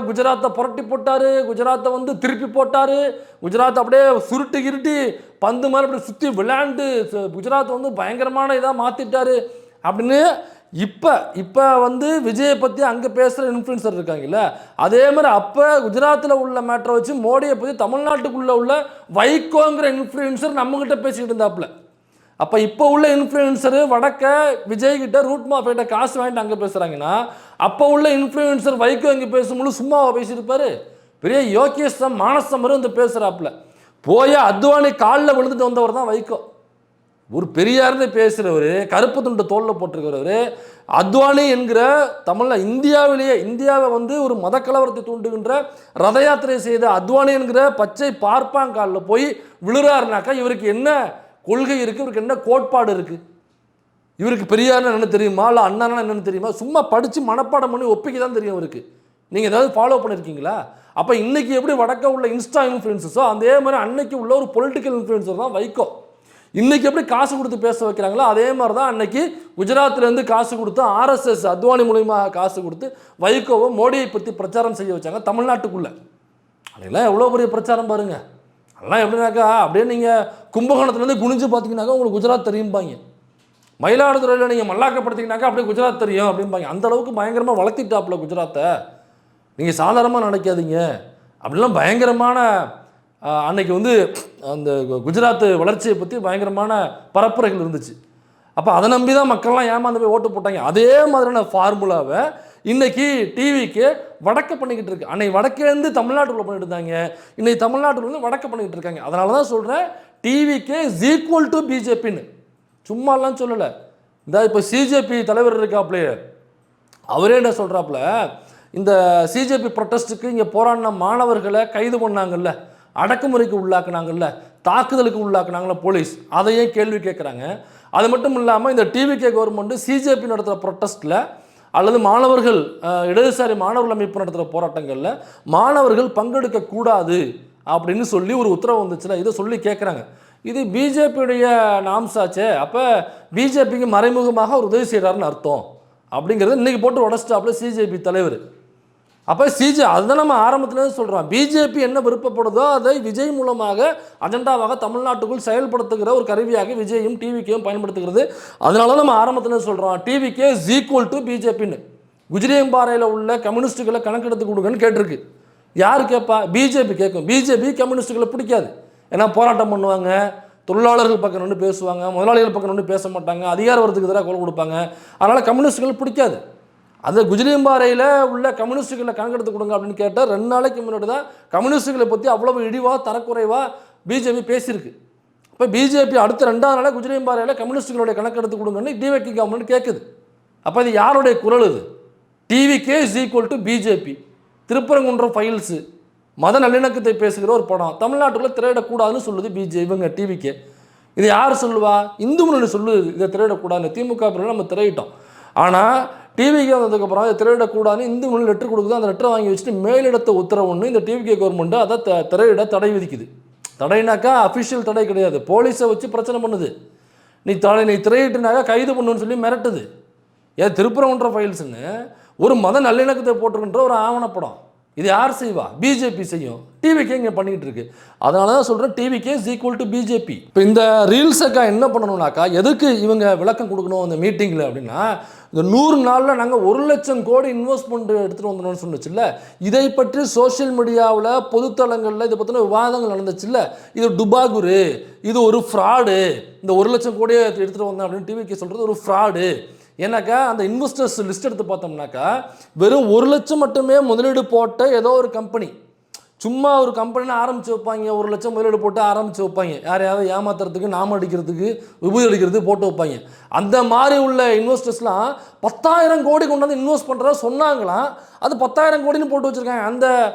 குஜராத்தை புரட்டி போட்டார், குஜராத்தை வந்து திருப்பி போட்டார், குஜராத்தை அப்படியே சுருட்டி கிருட்டி பந்து மாதிரி அப்படி சுற்றி விளையாண்டு குஜராத்தை வந்து பயங்கரமான இதாக மாற்றிட்டார் அப்படின்னு. இப்போ வந்து விஜயை பற்றி அங்கே பேசுகிற இன்ஃப்ளூயன்சர் இருக்காங்கல்ல, அதே மாதிரி அப்போ குஜராத்தில் உள்ள மேட்டரை வச்சு மோடியை பற்றி தமிழ்நாட்டுக்குள்ளே உள்ள வைகோங்கிற இன்ஃப்ளூயன்சர் நம்மக்கிட்ட பேசிக்கிட்டு இருந்தாப்புல. அப்போ இப்போ உள்ள இன்ஃப்ளூயன்சரு வடக்க விஜய்கிட்ட ரூட் மாஃபியிட்ட காசு வாங்கிட்டு அங்கே பேசுகிறாங்கன்னா, அப்போ உள்ள இன்ஃப்ளூயன்சர் வைகோ இங்கே பேசும்போது சும்மாவை பேசியிருப்பார். பெரிய யோக்கியஸ்தம் மானசமரும் வந்து பேசுகிறாப்புல. போய் அத்வானி காலில் விழுந்துட்டு வந்தவர் தான் வைகோ. ஒரு பெரியார்னு பேசுகிறவர், கருப்பு துண்டு தோளில் போட்டிருக்கிறவர், அத்வானி என்கிற தமிழில் இந்தியாவை வந்து ஒரு மத கலவரத்தை தூண்டுகின்ற ரத யாத்திரை செய்த அத்வானி என்கிற பச்சை பார்ப்பாங்காலில் போய் விழுறாருனாக்கா இவருக்கு என்ன கொள்கை இருக்குது, இவருக்கு என்ன கோட்பாடு இருக்குது? இவருக்கு பெரியார்னு என்னென்னு தெரியுமா, இல்லை அண்ணானா என்னென்னு தெரியுமா? சும்மா படித்து மனப்பாடம் பண்ணி ஒப்பிக்க தான் தெரியும் அவருக்கு. நீங்கள் ஏதாவது ஃபாலோ பண்ணியிருக்கீங்களா? அப்போ இன்றைக்கி எப்படி வடக்க உள்ள இன்ஸ்டா இன்ஃப்ளூயன்சஸோ அதே மாதிரி அன்னைக்கு உள்ள ஒரு பொலிட்டிக்கல் இன்ஃப்ளூயன்சர் தான் வைகோ. இன்றைக்கி எப்படி காசு கொடுத்து பேச வைக்கிறாங்களோ அதே மாதிரி தான் அன்னைக்கு குஜராத்லேருந்து காசு கொடுத்து ஆர்எஸ்எஸ் அத்வானி மூலிமா காசு கொடுத்து வைகோவை மோடியை பற்றி பிரச்சாரம் செய்ய வச்சாங்க தமிழ்நாட்டுக்குள்ளே. அதெல்லாம் எவ்வளோ பெரிய பிரச்சாரம் பாருங்கள். அதெல்லாம் எப்படின்னாக்கா அப்படியே நீங்கள் கும்பகோணத்துலேருந்து குனிஞ்சு பார்த்தீங்கன்னாக்கா உங்களுக்கு குஜராத் தெரியும்பாங்க. மயிலாடுதுறையில் நீங்கள் மல்லாக்கப்படுத்திங்கனாக்கா அப்படியே குஜராத் தெரியும் அப்படிம்பாங்க. அந்தளவுக்கு பயங்கரமாக வளர்த்திட்டாப்புல குஜராத்தை. நீங்கள் சாதாரணமாக நினைக்காதீங்க. அப்படிலாம் பயங்கரமான அன்னைக்கு வந்து அந்த குஜராத் வளர்ச்சியை பற்றி பயங்கரமான பரப்புரைகள் இருந்துச்சு. அப்போ அதை நம்பி தான் மக்கள்லாம் ஏமாந்து போய் ஓட்டு போட்டாங்க. அதே மாதிரியான ஃபார்முலாவை இன்றைக்கி டிவிக்கு வடக்க பண்ணிக்கிட்டு இருக்கு. அன்னைக்கு வடக்கேருந்து தமிழ்நாட்டுக்குள்ளே பண்ணிட்டு இருந்தாங்க, இன்றைக்கி தமிழ்நாட்டுக்குள்ள வடக்க பண்ணிக்கிட்டு இருக்காங்க. அதனால தான் சொல்கிறேன் டிவிக்கு இஸ் ஈக்குவல் டு பிஜேபின்னு. சும்மாலாம் சொல்லலை. இந்த இப்போ சிஜேபி தலைவர் இருக்காப்புலே அவரே என்ன சொல்கிறாப்புல, இந்த சிஜேபி ப்ரொட்டஸ்ட்டுக்கு இங்கே போராடின மாணவர்களை கைது பண்ணாங்கல்ல, அடக்குமுறைக்கு உள்ளாக்குனாங்கல்ல, தாக்குதலுக்கு உள்ளாக்குனாங்கல்ல போலீஸ், அதையே கேள்வி கேட்குறாங்க. அது மட்டும் இல்லாமல் இந்த டிவிகே கவர்மெண்ட்டு சிஜேபி நடத்துகிற ப்ரொட்டஸ்ட்டில் அல்லது மாணவர்கள் இடதுசாரி மாணவர்கள் அமைப்பு நடத்துகிற போராட்டங்களில் மாணவர்கள் பங்கெடுக்கக்கூடாது அப்படின்னு சொல்லி ஒரு உத்தரவு வந்துச்சுல, இதை சொல்லி கேட்குறாங்க. இது பிஜேபியுடைய நாம்சாச்சே, அப்போ பிஜேபிக்கு மறைமுகமாக ஒரு உதவி செய்கிறாருன்னு அர்த்தம் அப்படிங்கிறது இன்றைக்கி போட்டு உடச்சிட்டாப்புல சிஜேபி தலைவர். அப்போ அதுதான் நம்ம ஆரம்பத்துலேருந்து சொல்கிறோம். பிஜேபி என்ன விருப்பப்படுதோ அதை விஜய் மூலமாக அஜெண்டாவாக தமிழ்நாட்டுக்குள் செயல்படுத்துகிற ஒரு கருவியாக விஜயும் டிவிகேயும் பயன்படுத்துகிறது. அதனால நம்ம ஆரம்பத்துலேருந்து சொல்கிறோம் டிவிகே இஸ் ஈக்குவல் டு பிஜேபின்னு. குஜிலியம்பாறையில் உள்ள கம்யூனிஸ்ட்டுகளை கணக்கெடுத்து கொடுங்கன்னு கேட்டிருக்கு. யார் கேட்பா? பிஜேபி கேட்கும். பிஜேபி கம்யூனிஸ்ட்டுகளை பிடிக்காது. ஏன்னா போராட்டம் பண்ணுவாங்க, தொழிலாளர்கள் பக்கம் நின்று பேசுவாங்க, முதலாளிகள் பக்கம் நின்று பேச மாட்டாங்க, அதிகார வரத்துக்கு எதிராக குரல் கொடுப்பாங்க. அதனால் கம்யூனிஸ்ட்டுகள் பிடிக்காது. அது குஜிலியம்பாறையில் உள்ள கம்யூனிஸ்ட்டுகளை கணக்கெடுத்து கொடுங்க அப்படின்னு கேட்டால் 2 நாளைக்கு முன்னாடி தான் கம்யூனிஸ்ட்டுகளை பற்றி அவ்வளவு இழிவாக தரக்குறைவாக பிஜேபி பேசியிருக்கு. இப்போ பிஜேபி அடுத்த 2ஆவது நாளாக குஜிலியம்பாறையில் கம்யூனிஸ்ட்டுகளுடைய கணக்கெடுத்து கொடுங்கன்னு டிவிகே கவர்மெண்ட் கேட்குது. அப்போ இது யாருடைய குரல்? இது TVK is equal to BJP. Thiruparankundram files மத நல்லிணக்கத்தை பேசுகிற ஒரு படம் தமிழ்நாட்டுக்குள்ளே திரையிடக்கூடாதுன்னு சொல்லுது இவங்க டிவிகே. இது யார் சொல்லுவா? இந்து முன்னணி சொல்லுது இதை திரையிடக்கூடாதுன்னு. திமுக பிறகு நம்ம திரையிட்டோம். ஆனால் டிவிகே வந்ததுக்கப்புறம் அதை திரையிடக்கூடாதுன்னு இந்து முன்னணி லெட்டர் கொடுக்குது. அந்த லெட்டரை வாங்கி வச்சுட்டு மேலிடத்த உத்தரவு ஒன்று இந்த டிவிகே கவர்மெண்ட்டு அதை திரையிட தடை விதிக்குது. தடைனாக்கா அஃபிஷியல் தடை கிடையாது, போலீஸை வச்சு பிரச்சனை பண்ணுது. நீ திரையிட்டுனாக்கா கைது பண்ணுன்னு சொல்லி மிரட்டுது. ஏன் திருப்பரங்குன்ற ஃபைல்ஸ்ன்னு ஒரு மத நல்லிணக்கத்தை போட்டிருக்கின்ற ஒரு ஆவணப்படம். இது யார் செய்வா? பிஜேபி செய்யும். டிவிகே இங்கே பண்ணிக்கிட்டு இருக்கு. அதனால தான் சொல்கிறேன் TVK is equal to BJP. இப்போ இந்த ரீல்ஸுக்கா என்ன பண்ணணும்னாக்கா எதுக்கு இவங்க விளக்கம் கொடுக்கணும் அந்த மீட்டிங்கில் அப்படின்னா, இந்த 100 நாளில் நாங்கள் 1 லட்சம் கோடி இன்வெஸ்ட்மெண்ட் எடுத்துகிட்டு வந்துடணும்னு சொன்னிச்சுல்ல, இதை பற்றி சோஷியல் மீடியாவில் பொதுத்தளங்களில் இதை பற்றின விவாதங்கள் நடந்துச்சுல்ல, இது டுபாகுரு, இது ஒரு ஃப்ராடு, இந்த 1 லட்சம் கோடியை எடுத்துகிட்டு வந்தேன் அப்படின்னு டிவிகே சொல்கிறது ஒரு ஃப்ராடு. ஏன்னாக்கா அந்த இன்வெஸ்டர்ஸ் லிஸ்ட் எடுத்து பார்த்தோம்னாக்கா வெறும் 1 லட்சம் மட்டுமே முதலீடு போட்ட ஏதோ ஒரு கம்பெனி, சும்மா ஒரு கம்பெனின்னு ஆரம்பித்து வைப்பாங்க, 1 லட்சம் முதலீடு போட்டு ஆரம்பித்து வைப்பாங்க, யாரையாவது ஏமாத்துறதுக்கு, நாம அடிக்கிறதுக்கு, விபூதி அடிக்கிறதுக்கு போட்டு வைப்பாங்க. அந்த மாதிரி உள்ள இன்வெஸ்டர்ஸ்லாம் 10,000 கோடி கொண்டு வந்து இன்வெஸ்ட் பண்ணுறதா சொன்னாங்களாம். அது 10,000 கோடின்னு போட்டு வச்சுருக்காங்க. அந்த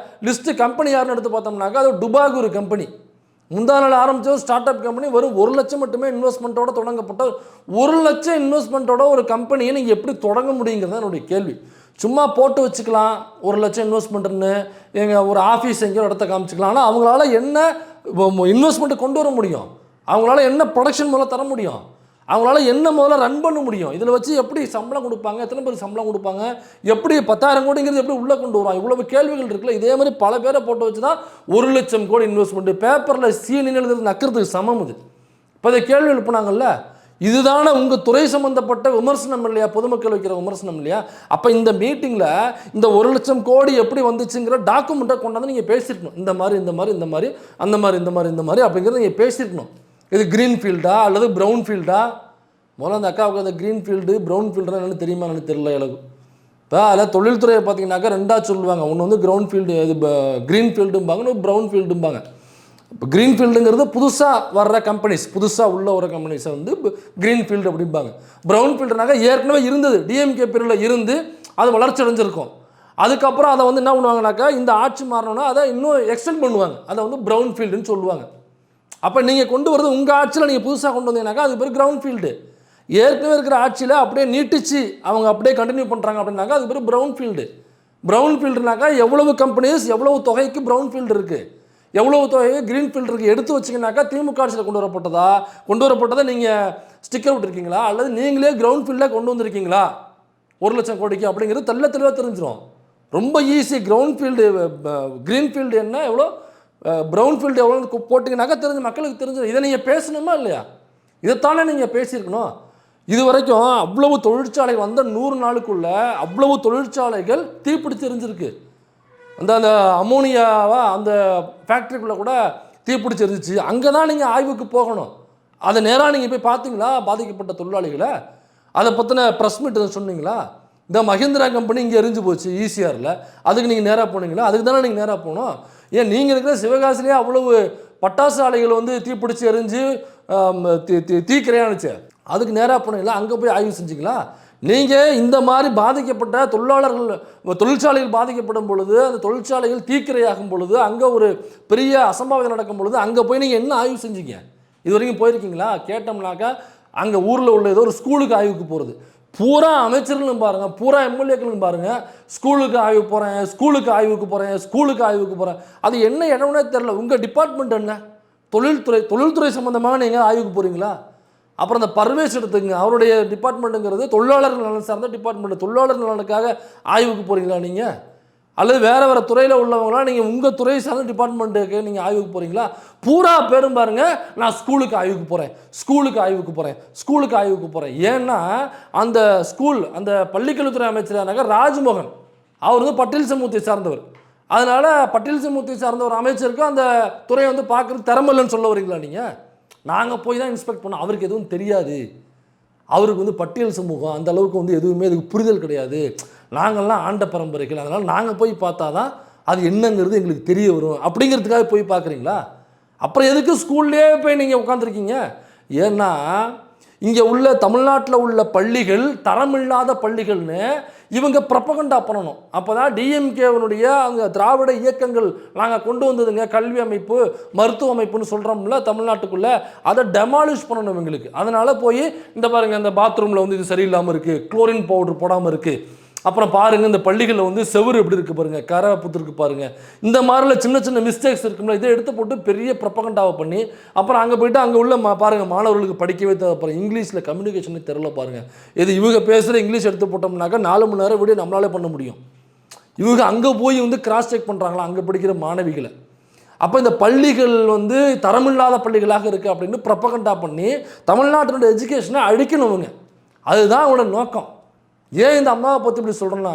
லிஸ்ட்டு கம்பெனி யாருன்னு எடுத்து பார்த்தோம்னாக்கா அது டுபாகுரு கம்பெனி. முந்தா நாள் ஆரம்பித்த ஸ்டார்ட் அப் கம்பெனி வெறும் 1 லட்சம் மட்டுமே இன்வெஸ்ட்மெண்ட்டோட தொடங்கப்பட்ட 1 லட்சம் இன்வெஸ்ட்மெண்ட்டோட ஒரு கம்பெனியை நீங்கள் எப்படி தொடங்க முடியுங்கிறது தான் என்னுடைய கேள்வி. சும்மா போட்டு வச்சுக்கலாம் 1 லட்சம் இன்வெஸ்ட்மெண்ட்டுன்னு, எங்கள் ஒரு ஆஃபீஸ் எங்கேயோ இடத்த காமிச்சிக்கலாம். ஆனால் அவங்களால என்ன இன்வெஸ்ட்மெண்ட்டை கொண்டு வர முடியும்? அவங்களால என்ன ப்ரொடக்ஷன் முதல்ல தர முடியும்? அவங்களால என்ன முதல்ல ரன் பண்ண முடியும்? இதில் வச்சு எப்படி சம்பளம் கொடுப்பாங்க? எத்தனை பேர் சம்பளம் கொடுப்பாங்க? எப்படி 10,000 கோடிங்கிறது எப்படி உள்ளே கொண்டு வருவாங்க? இவ்வளவு கேள்விகள் இருக்குல்ல. இதே மாதிரி பல பேரை போட்டு வச்சு தான் 1 லட்சம் கோடி இன்வெஸ்ட்மெண்ட்டு பேப்பரில் சீனின்னு எழுதுறது நக்கிறதுக்கு சமம். இது இப்போ இதை கேள்வி எழுப்புனாங்கல்ல, இதுதானே உங்கள் துறை சம்மந்தப்பட்ட விமர்சனம் இல்லையா? பொதுமக்கள் வைக்கிற விமர்சனம் இல்லையா? அப்போ இந்த மீட்டிங்கில் இந்த 1 லட்சம் கோடி எப்படி வந்துச்சுங்கிற டாக்குமெண்ட்டை கொண்டாந்து நீங்கள் பேசியிருக்கணும். இந்த மாதிரி அந்த மாதிரி அப்படிங்கிறத நீங்கள் பேசியிருக்கணும். இது க்ரீன் ஃபீல்டா அல்லது ப்ரௌன் ஃபீல்டா? முதல்ல அந்த அக்காவுக்கு அந்த க்ரீன் ஃபீல்டு ப்ரௌன் ஃபீல்டுனா என்னென்னு தெரியுமா? எனக்கு தெரியல எனக்கு. இப்போ அதில் தொழில்துறையை பார்த்தீங்கன்னாக்கா 2ஆக சொல்லுவாங்க. ஒன்று வந்து க்ரௌன் ஃபீல்டு, இது க்ரீன் ஃபீல்டும்பாங்க, இன்னும் ப்ரௌன் ஃபீல்டும்பாங்க. இப்போ க்ரீன் ஃபீல்டுங்கிறது புதுசாக வர்ற கம்பெனிஸ், புதுசாக உள்ள ஒரு கம்பெனிஸை வந்து க்ரீன் ஃபீல்டு அப்படிம்பாங்க. ப்ரௌன் ஃபீல்டுனாக்கா ஏற்கனவே இருந்தது, டிஎம்கே பீரியடில் இருந்து அது வளர்ச்சி அடைஞ்சிருக்கும். அதுக்கப்புறம் அதை வந்து என்ன பண்ணுவாங்கனாக்கா இந்த ஆட்சி மாறணும்னா அதை இன்னும் எக்ஸ்டெண்ட் பண்ணுவாங்க, அதை வந்து ப்ரௌன் ஃபீல்டுன்னு சொல்லுவாங்க. அப்போ நீங்கள் கொண்டு வரது உங்கள் ஆட்சியில் நீங்கள் புதுசாக கொண்டு வந்தீங்கன்னாக்கா அது பேர் க்ரௌன் ஃபீல்டு. ஏற்கனவே இருக்கிற ஆட்சியில் அப்படியே நீட்டிச்சு அவங்க அப்படியே கண்டினியூ பண்ணுறாங்க அப்படின்னாக்கா அது பேர் ப்ரௌன் ஃபீல்டு. ப்ரௌன் ஃபீல்டுனாக்கா எவ்வளவு கம்பெனிஸ் எவ்வளவு தொகைக்கு ப்ரௌன் ஃபீல்டு இருக்குது, எவ்வளவு தொகைக்கு க்ரீன் ஃபீல்டு இருக்குது எடுத்து வச்சிங்கனாக்கா திமுக ஆட்சியில் கொண்டு வரப்பட்டதை நீங்கள் ஸ்டிக்கர் விட்டுருக்கீங்களா அல்லது நீங்களே கிரவுண்ட் ஃபீல்டில் கொண்டு வந்திருக்கீங்களா 1,00,000 கோடிக்கு அப்படிங்கிறது தெளிவாக தெரிஞ்சிடும். ரொம்ப easy. Ground field green field என்ன எவ்வளோ, ப்ரௌன் ஃபீல்டு எவ்வளோ போட்டிங்கனாக்கா மக்களுக்கு தெரிஞ்சிடும். இதை நீங்கள் பேசணுமா இல்லையா? இதைத்தானே நீங்கள் பேசியிருக்கணும். இது வரைக்கும் அவ்வளவு தொழிற்சாலைகள் வந்த 100 நாளுக்குள்ள அவ்வளவு தொழிற்சாலைகள் தீப்பிடிச்சு எரிஞ்சிருக்கு. அந்த அமோனியாவா அந்த ஃபேக்ட்ரிக்குள்ளே கூட தீப்பிடிச்சு எரிஞ்சிச்சு. அங்கே தான் நீங்கள் ஆய்வுக்கு போகணும். அதை நேராக நீங்கள் போய் பார்த்தீங்களா பாதிக்கப்பட்ட தொழிலாளிகளை? அதை பற்றின ப்ரெஸ் மீட் சொன்னீங்களா? இந்த மஹிந்திரா கம்பெனி இங்கே எரிஞ்சு போச்சு ஈசிஆரில், அதுக்கு நீங்கள் நேராக போனீங்களா? அதுக்கு தானே நீங்கள் நேராக போகணும். ஏன் நீங்கள் இருக்கிற சிவகாசிலேயே அவ்வளவு பட்டாசு ஆலைகள் வந்து தீப்பிடிச்சு எரிஞ்சு தீக்கிரையானுச்சு, அதுக்கு நேராக போனீங்களா? அங்கே போய் ஆய்வு செஞ்சிங்களா? நீங்கள் இந்த மாதிரி பாதிக்கப்பட்ட தொழிற்சாலைகள் பாதிக்கப்படும் பொழுது, அந்த தொழிற்சாலைகள் தீக்கிரையாகும் பொழுது, அங்கே ஒரு பெரிய அசம்பாவிதம் நடக்கும் பொழுது அங்கே போய் நீங்கள் என்ன ஆய்வு செஞ்சீங்க? இது வரைக்கும் போயிருக்கீங்களா? கேட்டோம்னாக்கா அங்கே ஊரில் உள்ள ஏதோ ஒரு ஸ்கூலுக்கு ஆய்வுக்கு போகிறது. பூரா அமைச்சர்களும் பாருங்கள், பூரா எம்எல்ஏக்களும் பாருங்கள், ஸ்கூலுக்கு ஆய்வு போகிறேன், ஸ்கூலுக்கு ஆய்வுக்கு போகிறேன். அது என்ன இடம்னே தெரில. உங்கள் டிபார்ட்மெண்ட் என்ன? தொழில்துறை சம்மந்தமாக நீங்கள் ஆய்வுக்கு போகிறீங்களா? அப்புறம் அந்த பர்வேஸ் எடுத்துங்க, அவருடைய டிபார்ட்மெண்ட்டுங்கிறது தொழிலாளர்கள் நலன் சார்ந்த டிபார்ட்மெண்ட். தொழிலாளர்கள் நலனுக்காக ஆய்வுக்கு போகிறீங்களா நீங்கள்? அல்லது வேறு துறையில் உள்ளவங்களாம் நீங்கள் உங்கள் துறை சார்ந்த டிபார்ட்மெண்ட்டுக்கு நீங்கள் ஆய்வுக்கு போகிறீங்களா? பூரா பேரும் பாருங்கள், நான் ஸ்கூலுக்கு ஆய்வுக்கு போகிறேன். ஏன்னா அந்த அந்த பள்ளிக்கல்வித்துறை அமைச்சரானாக்க ராஜ்மோகன், அவர் வந்து பட்டியல் சமூகத்தை சார்ந்தவர். அதனால் பட்டியல் சமூகத்தை சார்ந்த ஒரு அமைச்சருக்கு அந்த துறையை வந்து பார்க்குறது திறமையில்லைன்னு சொல்ல வரீங்களா நீங்கள்? நாங்கள் போய் தான் இன்ஸ்பெக்ட் பண்ணோம், அவருக்கு எதுவும் தெரியாது, அவருக்கு வந்து பட்டியல் சமூகம் அந்த அளவுக்கு வந்து எதுவுமே அதுக்கு புரிதல் கிடையாது, நாங்கள்லாம் ஆண்ட பரம்பரைகள், அதனால் நாங்கள் போய் பார்த்தா தான் அது என்னங்கிறது எங்களுக்கு தெரிய வரும் அப்படிங்கிறதுக்காக போய் பார்க்குறீங்களா? அப்புறம் எதுக்கு ஸ்கூல்லேயே போய் நீங்கள் உட்காந்துருக்கீங்க? ஏன்னா இங்கே உள்ள தமிழ்நாட்டில் உள்ள பள்ளிகள் தரமில்லாத பள்ளிகள்னு இவங்க ப்ரொபகண்டா பண்ணணும். அப்போ தான் டிஎம்கேவனுடைய அங்கே திராவிட இயக்கங்கள் நாங்கள் கொண்டு வந்ததுங்க கல்வி அமைப்பு மருத்துவ அமைப்புன்னு சொல்கிறோம்ல தமிழ்நாட்டுக்குள்ளே, அதை டெமாலிஷ் பண்ணணும் இவங்களுக்கு. அதனால் போய் இந்த பாருங்கள், இந்த பாத்ரூமில் வந்து இது சரியில்லாமல் இருக்குது, குளோரின் பவுடர் போடாமல் இருக்குது, அப்புறம் பாருங்கள் இந்த பள்ளிகளில் வந்து செவுறு எப்படி இருக்குது பாருங்கள், கரை புத்துருக்கு பாருங்கள், இந்த மாதிரில சின்ன மிஸ்டேக்ஸ் இருக்கும்ல, இதை எடுத்து போட்டு பெரிய ப்ரொபகண்டாவை பண்ணி அப்புறம் அங்கே போய்ட்டு அங்கே உள்ள பாருங்கள் மாணவர்களுக்கு படிக்கவே அப்புறம் இங்கிலீஷில் கம்யூனிகேஷனே தெரில பாருங்கள். இது இவங்க பேசுகிற இங்கிலீஷ் எடுத்து போட்டோம்னாக்கா 4 மணி நேரம் வீடியோ நம்மளாலே பண்ண முடியும். இவங்க அங்கே போய் வந்து கிராஸ் செக் பண்ணுறாங்களா அங்கே படிக்கிற மாணவிகளை? அப்போ இந்த பள்ளிகள் வந்து தரமில்லாத பள்ளிகளாக இருக்குது அப்படின்னு ப்ரொபகண்டா பண்ணி தமிழ்நாட்டினுடைய எஜுகேஷனை அழிக்கணுங்க. அதுதான் அவனோட நோக்கம். ஏன் இந்த அம்மாவை பற்றி இப்படி சொல்கிறேன்னா,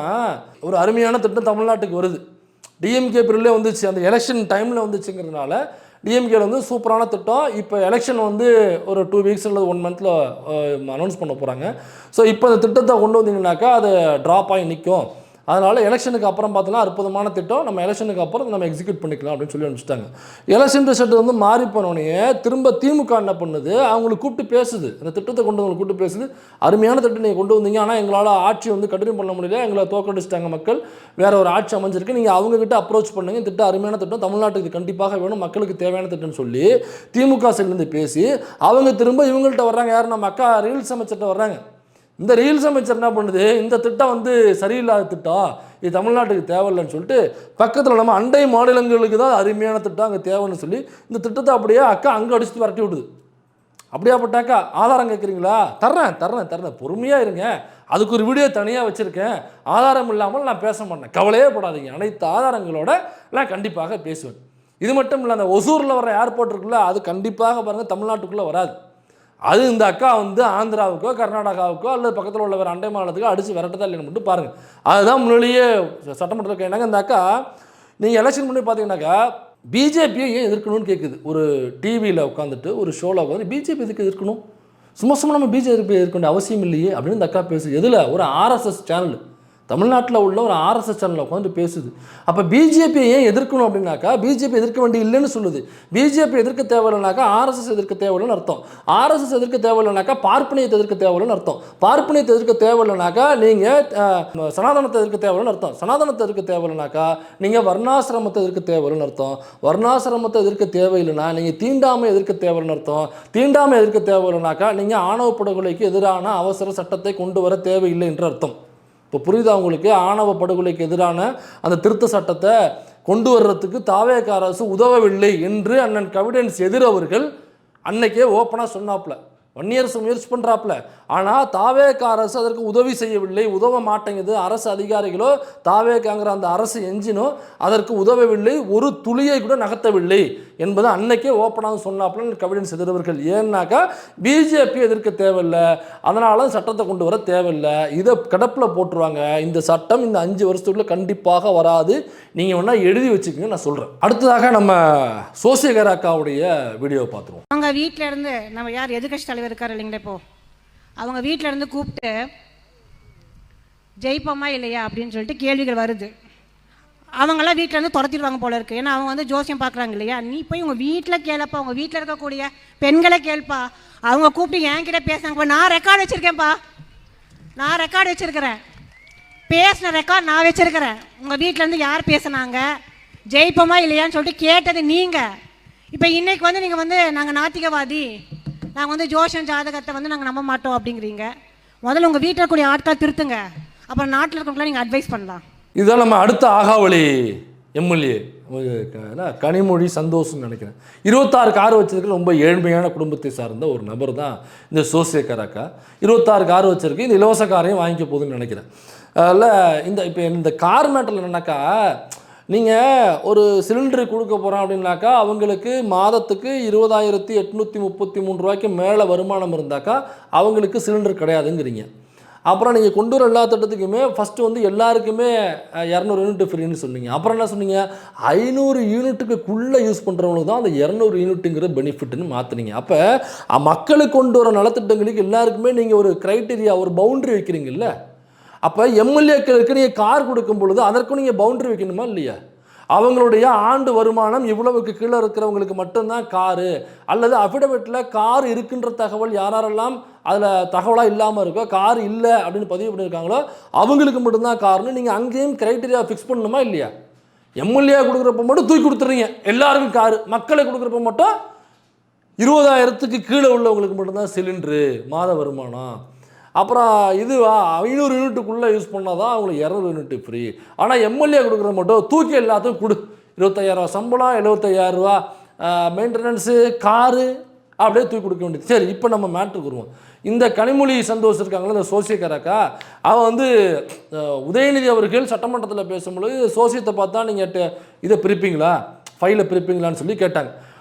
ஒரு அருமையான திட்டம் தமிழ்நாட்டுக்கு வருது. டிஎம்கே பீரியட்லேயே வந்துச்சு, அந்த எலெக்ஷன் டைமில் வந்துச்சுங்கிறதுனால டிஎம்கேல வந்து சூப்பரான திட்டம். இப்போ எலெக்ஷன் வந்து ஒரு 2 வீக்ஸ் அல்லது 1 மந்தில் அனௌன்ஸ் பண்ண போகிறாங்க. ஸோ இப்போ அந்த திட்டத்தை கொண்டு வந்தீங்கன்னாக்கா அது ட்ராப் ஆகி நிற்கும். அதனால் எலெக்ஷனுக்கு அப்புறம் பார்த்தோன்னா அற்புதமான திட்டம், நம்ம எலெக்ஷனுக்கு அப்புறம் நம்ம எக்ஸிக்யூட் பண்ணிக்கலாம் அப்படின்னு சொல்லி அனுப்பிச்சிட்டாங்க. எலெக்ஷன் ரிசல்ட் வந்து மாறி போனோடனே திரும்ப திமுக என்ன பண்ணுது, அவங்களுக்கு கூப்பிட்டு பேசுது, அந்த திட்டத்தை கொண்டு வந்து கூப்பிட்டு பேசுது, அருமையான திட்டம் நீங்கள் கொண்டு வந்தீங்க, ஆனால் எங்களால் ஆட்சி வந்து கண்டினியூ பண்ண முடியல, எங்களை தோக்கடிச்சிட்டாங்க மக்கள், வேற ஒரு ஆட்சி அமைஞ்சிருக்கு, நீங்கள் அவங்ககிட்ட அப்ரோச் பண்ணுங்க, திட்டம் அருமையான திட்டம், தமிழ்நாட்டுக்கு கண்டிப்பாக வேணும், மக்களுக்கு தேவையான திட்டம்னு சொல்லி திமுக சைட்லேருந்து பேசி அவங்க திரும்ப இவங்கள்ட்ட வர்றாங்க. யார்? நம்ம அக்கா ரீல்ஸ் அமைச்சர்கிட்ட வர்றாங்க. இந்த ரீல்ஸ் அமைச்சர் என்ன பண்ணுது, இந்த திட்டம் வந்து சரியில்லாத திட்டம், இது தமிழ்நாட்டுக்கு தேவையில்லைன்னு சொல்லிட்டு பக்கத்தில் நம்ம அண்டை மாநிலங்களுக்கு தான் அருமையான திட்டம் அங்கே தேவைன்னு சொல்லி இந்த திட்டத்தை அப்படியே அக்கா அங்கே அடிச்சுட்டு விரட்டி விடுது. அப்படியாப்பட்டாக்கா ஆதாரம் கேட்குறீங்களா? தர்றேன் பொறுமையாக இருங்க, அதுக்கு ஒரு வீடியோ தனியாக வச்சுருக்கேன், ஆதாரம் இல்லாமல் நான் பேச மாட்டேன், கவலையே படாதீங்க, அனைத்து ஆதாரங்களோட நான் கண்டிப்பாக பேசுவேன். இது மட்டும் இல்லை, அந்த ஒசூரில் வர ஏர்போர்ட் இருக்குல்ல, அது கண்டிப்பாக பாருங்கள் தமிழ்நாட்டுக்குள்ளே வராது. அது இந்த அக்கா வந்து ஆந்திராவுக்கோ கர்நாடகாவுக்கோ அல்லது பக்கத்தில் உள்ள வேறு அண்டை மாநிலத்துக்கோ அடித்து விரட்டதா இல்லைன்னு மட்டும் பாருங்கள். அதுதான் முன்னாடியே சட்டமன்றத்தில் கேட்டாங்க. இந்த அக்கா நீங்கள் எலெக்ஷன் பண்ணி பார்த்தீங்கன்னாக்கா பிஜேபியை ஏன் எதிர்க்கணும்னு கேட்குது. ஒரு டிவியில் உட்காந்துட்டு ஒரு ஷோவில் உட்காந்து பிஜேபி எதுக்கு எதிர்க்கணும், சும்மா நம்ம பிஜேபி எதிர்க்க வேண்டிய அவசியம் இல்லையே அப்படின்னு இந்த அக்கா பேசுது. எதில்? ஒரு ஆர்எஸ்எஸ் சேனல், தமிழ்நாட்டில் உள்ள ஒரு ஆர்எஸ்எஸ் சேனலில் உட்காந்து பேசுது. அப்போ பிஜேபியை ஏன் எதிர்க்கணும் அப்படின்னாக்கா, பிஜேபி எதிர்க்க வேண்டிய இல்லைன்னு சொல்லுது. பிஜேபி எதிர்க்க தேவையில்லைனாக்கா ஆர்எஸ்எஸ் எதிர்க்க தேவையில்லைன்னு அர்த்தம். ஆர்எஸ்எஸ் எதிர்க்க தேவையில்லைனாக்கா பார்ப்பனியத்தை எதிர்க்க தேவையில்லைன்னு அர்த்தம். பார்ப்பனியத்தை எதிர்க்க தேவையில்லைனாக்கா நீங்கள் சனாதனத்தை எதிர்க்க தேவையில்லைன்னு அர்த்தம். சனாதனத்தை எதிர்க்க தேவையில்லைனாக்கா நீங்கள் வர்ணாசிரமத்தை எதிர்க்க தேவையில்லைன்னு அர்த்தம். வர்ணாசிரமத்தை எதிர்க்க தேவையில்லைன்னா நீங்கள் தீண்டாமை எதிர்க்க தேவையில்லைன்னு அர்த்தம். தீண்டாமை எதிர்க்க தேவையில்லைனாக்கா நீங்கள் ஆணவ படுகொலைக்கு எதிரான அவசர சட்டத்தை கொண்டு வர தேவையில்லை என்று அர்த்தம். இப்போ புரியுதா உங்களுக்கு? ஆணவ படுகொலைக்கு எதிரான அந்த திருத்த சட்டத்தை கொண்டு வர்றதுக்கு தாவேக அரசு உதவவில்லை என்று அண்ணன் கவிடன்ஸ் எதிரவர்கள் அன்னைக்கே ஓப்பனாக சொன்னாப்புல. வன்னியரசு முயற்சி பண்ணுறாப்புல. ஆனால் தாவேக அரசு அதற்கு உதவி செய்யவில்லை, உதவ மாட்டேங்குது. அரசு அதிகாரிகளோ தாவேகாங்கிற அந்த அரசு எஞ்சினோ அதற்கு உதவவில்லை, ஒரு துளியை கூட நகர்த்தவில்லை என்பது அன்னைக்கே ஓப்பனாக சொன்னாப்புல கவிடன்ஸ் எதிரவர்கள். ஏன்னாக்கா பிஜேபி எதிர்க்க தேவையில்லை, அதனால சட்டத்தை கொண்டு வர தேவையில்லை, இதை கிடப்பில் போட்டுருவாங்க. இந்த சட்டம் இந்த 5 வருஷத்துக்குள்ள கண்டிப்பாக வராது, நீங்கள் வேணா எழுதி வச்சுக்கோங்க, நான் சொல்கிறேன். அடுத்ததாக நம்ம சோசியகர் அக்காவுடைய வீடியோவை பார்த்துருவோம். அவங்க வீட்டில் இருந்து நம்ம யார் எதிர்கட்சி தலைவர் இருக்கார் இல்லைங்களா, இப்போ அவங்க வீட்டில் இருந்து கூப்பிட்டு ஜெயிப்போமா இல்லையா அப்படின்னு சொல்லிட்டு கேள்விகள் வருது. அவங்களாம் வீட்டிலேருந்து துரத்திடுவாங்க போல இருக்குது. ஏன்னா அவங்க வந்து ஜோசியம் பார்க்குறாங்க இல்லையா. நீ போய் உங்கள் வீட்டில் கேளப்பா, உங்கள் வீட்டில் இருக்கக்கூடிய பெண்களை கேள்ப்பா. அவங்க கூப்பிட்டு என்கிட்ட பேசுனாங்கப்பா, நான் ரெக்கார்டு வச்சுருக்கேன்ப்பா, நான் ரெக்கார்டு வச்சுருக்கிறேன், பேசின ரெக்கார்டு நான் வச்சுருக்கிறேன். உங்கள் வீட்டிலேருந்து யார் பேசுனாங்க, ஜெயிப்போமா இல்லையான்னு சொல்லிட்டு கேட்டது நீங்கள். இப்போ இன்றைக்கி வந்து நீங்கள் வந்து நாங்கள் நாத்திகவாதி, நாங்கள் வந்து ஜோஷன் ஜாதகத்தை வந்து நாங்கள் நம்ப மாட்டோம் அப்படிங்கிறீங்க. முதல்ல உங்கள் வீட்டில் இருக்கக்கூடிய ஆட்கள் திருத்துங்க, அப்புறம் நாட்டில் இருக்கவங்களாம் நீங்கள் அட்வைஸ் பண்ணலாம். இதுதான் நம்ம அடுத்த ஆகாவளி எம்எல்ஏ கனிமொழி சந்தோஷ்னு நினைக்கிறேன். 26 கார் வச்சிருக்கிற ரொம்ப ஏழ்மையான குடும்பத்தை சார்ந்த ஒரு நபர் தான் இந்த சோசியகர் அக்கா. 26 கார் வச்சிருக்கு, இந்த இலவச காரையும் வாங்கிக்க போகுதுன்னு நினைக்கிறேன். அதில் இப்போ இந்த கார் மேட்டரில் என்னன்னாக்கா, நீங்கள் ஒரு சிலிண்டரு கொடுக்க போகிறோம் அப்படின்னாக்கா அவங்களுக்கு மாதத்துக்கு 20,833 ரூபாய்க்கு மேலே வருமானம் இருந்தாக்கா அவங்களுக்கு சிலிண்டர் கிடையாதுங்கிறீங்க. அப்புறம் நீங்கள் கொண்டு வர எல்லா திட்டத்துக்குமே ஃபஸ்ட்டு வந்து எல்லாருக்குமே 200 யூனிட் ஃப்ரீன்னு சொன்னீங்க. அப்புறம் என்ன சொன்னீங்க, 500 யூனிட்டுக்குள்ளே யூஸ் பண்ணுறவங்களுக்கு தான் அந்த 200 யூனிட்டுங்கிற பெனிஃபிட்னு மாற்றினீங்க. அப்போ மக்களுக்கு கொண்டு வர நலத்திட்டங்களுக்கு எல்லாருக்குமே நீங்கள் ஒரு க்ரைட்டீரியா, ஒரு பவுண்ட்ரி வைக்கிறீங்கல்ல. அப்போ எம்எல்ஏக்களுக்கு நீங்கள் கார் கொடுக்கும் பொழுது அதற்கும் நீங்கள் பவுண்ட்ரி வைக்கணுமா இல்லையா? அவங்களுடைய ஆண்டு வருமானம் இவ்வளவுக்கு கீழே இருக்கிறவங்களுக்கு மட்டும்தான் காரு, அல்லது அஃபிடவிட்டில் கார் இருக்குன்ற தகவல் யாரெல்லாம் அதில் தகவலாக இல்லாமல் இருக்கோ, கார் இல்லை அப்படின்னு பதிவு பண்ணியிருக்காங்களோ அவங்களுக்கு மட்டும்தான் கார்னு நீங்கள் அங்கேயும் க்ரைட்டீரியா ஃபிக்ஸ் பண்ணணுமா இல்லையா? எம்எல்ஏ கொடுக்குறப்ப மட்டும் தூக்கி கொடுத்துறீங்க எல்லாருக்கும் காரு, மக்களை கொடுக்குறப்ப மட்டும் 20,000க்கு கீழே உள்ளவங்களுக்கு மட்டும்தான் சிலிண்டரு மாத வருமானம். அப்புறம் இது 500 யூனிட்டுக்குள்ளே யூஸ் பண்ணால் தான் அவங்களுக்கு 200 யூனிட்டு ஃப்ரீ. ஆனால் எம்எல்ஏ கொடுக்குற மட்டும் தூக்கி எல்லாத்தையும் கொடு, 25,000 சம்பளம், 75,000 மெயின்டெனன்ஸு, காரு அப்படியே தூக்கி கொடுக்க வேண்டியது. சரி, இப்போ நம்ம மேட்ருக்கு வருவோம். இந்த கனிமொழி சந்தோஷ் இருக்காங்களா, இந்த சோசியகர் அக்கா, அவன் வந்து உதயநிதி அவர்கள் சட்டமன்றத்தில் பேசும்பொழுது சோசியத்தை பார்த்தா நீங்கள் இதை பிரிப்பீங்களா, ஃபைலை பிரிப்பீங்களான்னு சொல்லி கேட்டாங்க.